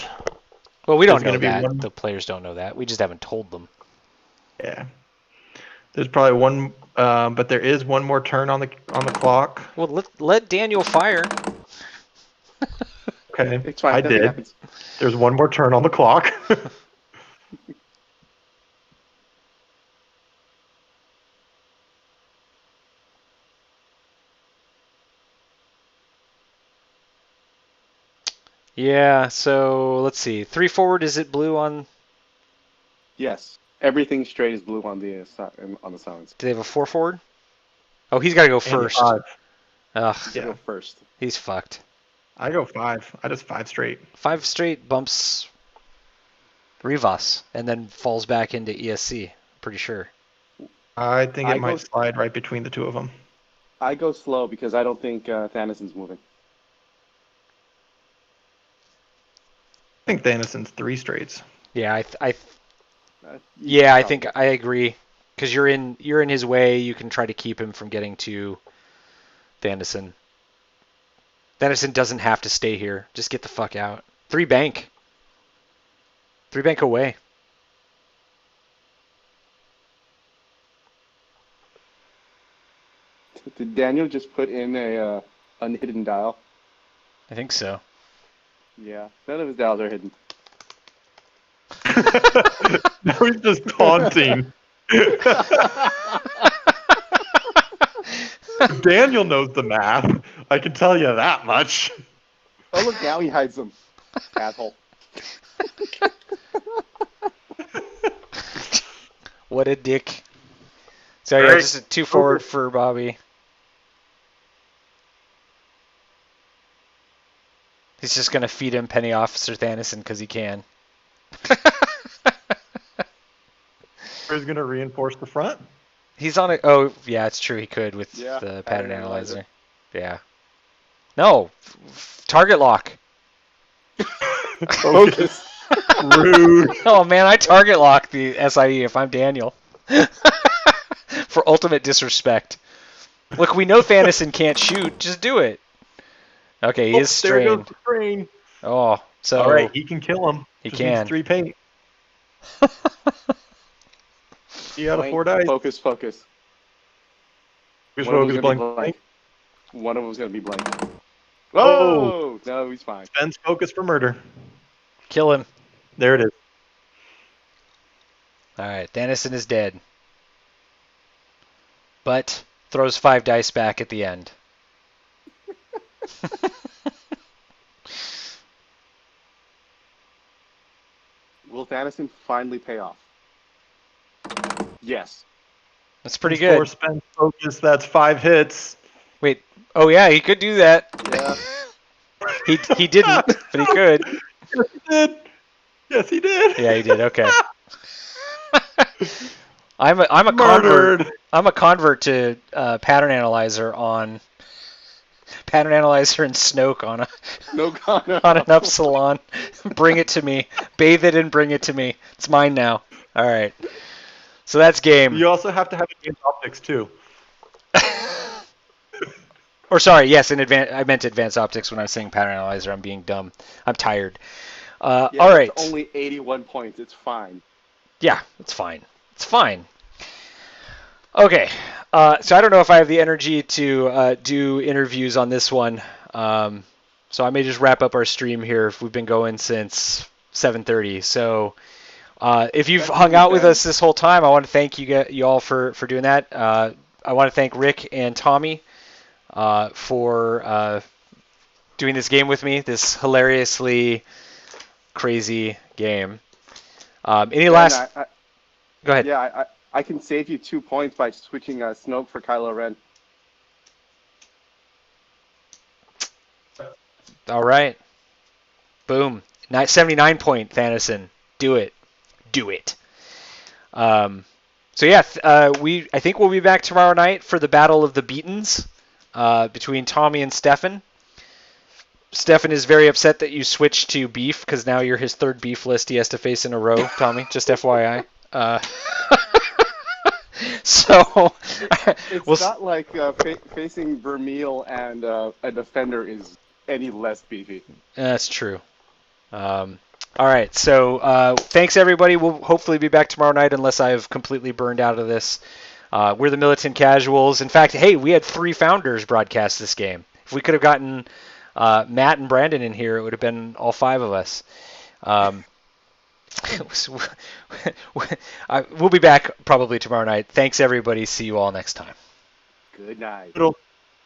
Well, we don't There's know gonna be that. The players don't know that. We just haven't told them. Yeah. There's probably one, but there is one more turn on the clock. Well, let Daniel fire. Okay, It's fine. I Nothing did. happens. There's one more turn on the clock. Yeah, so let's see. 3 forward, is it blue on... Yes. Everything straight is blue on the silence. Do they have a 4 forward? Oh, he's got to go first. Five. Ugh, Yeah. Go first. he's fucked. I go 5. I just 5 straight. 5 straight bumps Rivas and then falls back into ESC. Pretty sure. I think it I might go- slide right between the two of them. I go slow because I don't think Thanos's moving. I think Thanoson's 3 straights. Yeah, I Probably. think I agree. Because you're in his way. You can try to keep him from getting to Thanison. Thanison doesn't have to stay here. Just get the fuck out. 3 bank. 3 bank away. Did Daniel just put in a unhidden dial? I think so. Yeah. None of his dials are hidden. Now he's just taunting. Daniel knows the math. I can tell you that much. Oh, look, now he hides them. Asshole. What a dick. So yeah, Alright. just a 2 forward for Bobby. He's just gonna feed him Penny Officer Thanison because he can. He's going to reinforce the front. He's on it. Oh yeah, it's true. He could with Yeah, the pattern pattern analyzer. analyzer. Yeah. No, target lock. Focus. Rude. Oh man, I target lock the SIE if I'm Daniel. For ultimate disrespect. Look, we know Thanison can't shoot. Just do it. Okay, he is There goes strained. the strain. Oh, so All right, he can kill him. He Just needs can. 3 paint. He out of 4 dice. Focus. Who's One of focus them's gonna be blank? blank. One of them's gonna be blank. Whoa! No, he's fine. Ben's focus for murder. Kill him. There it is. All right, Dennison is dead. But throws 5 dice back at the end. Will Thanison finally pay off? Yes. That's pretty For good. Ben's focus, that's 5 hits. Wait. Oh yeah, he could do that. Yeah. He didn't, but he could. Yes, he did. Yes, he did. Yeah, he did. Okay. I'm a convert. Murdered. I'm a convert to pattern analyzer and Snoke on No comment. an Upsilon. Bring it to me. Bathe it and bring it to me. It's mine now. All right. So that's game. You also have to have advanced optics too. Or sorry, yes, I meant advanced optics when I was saying pattern analyzer. I'm being dumb. I'm tired. Yeah, all right. It's only 81 points. It's fine. Yeah, it's fine. It's fine. Okay. So I don't know if I have the energy to do interviews on this one. So I may just wrap up our stream here. We've been going since 7:30. So if you've hung out with us this whole time, I want to thank you all for doing that. I want to thank Rick and Tommy for doing this game with me, this hilariously crazy game. Any last... Go ahead. Yeah, I can save you 2 points by switching Snoke for Kylo Ren. All right. Boom. 79 point Thanison. Do it. Do it. So yeah, I think we'll be back tomorrow night for the Battle of the Beatons between Tommy and Stefan. Stefan is very upset that you switched to beef because now you're his third beef list he has to face in a row, Tommy. Just FYI. So it's not like facing Vermeil and a defender is any less beefy. That's true. All right, so thanks everybody. We'll hopefully be back tomorrow night unless I've completely burned out of this. We're the Militant Casuals. In fact, hey, we had 3 founders broadcast this game. If we could have gotten Matt and Brandon in here, it would have been all 5 of us. We'll be back probably tomorrow night. Thanks everybody. See you all next time. Good night.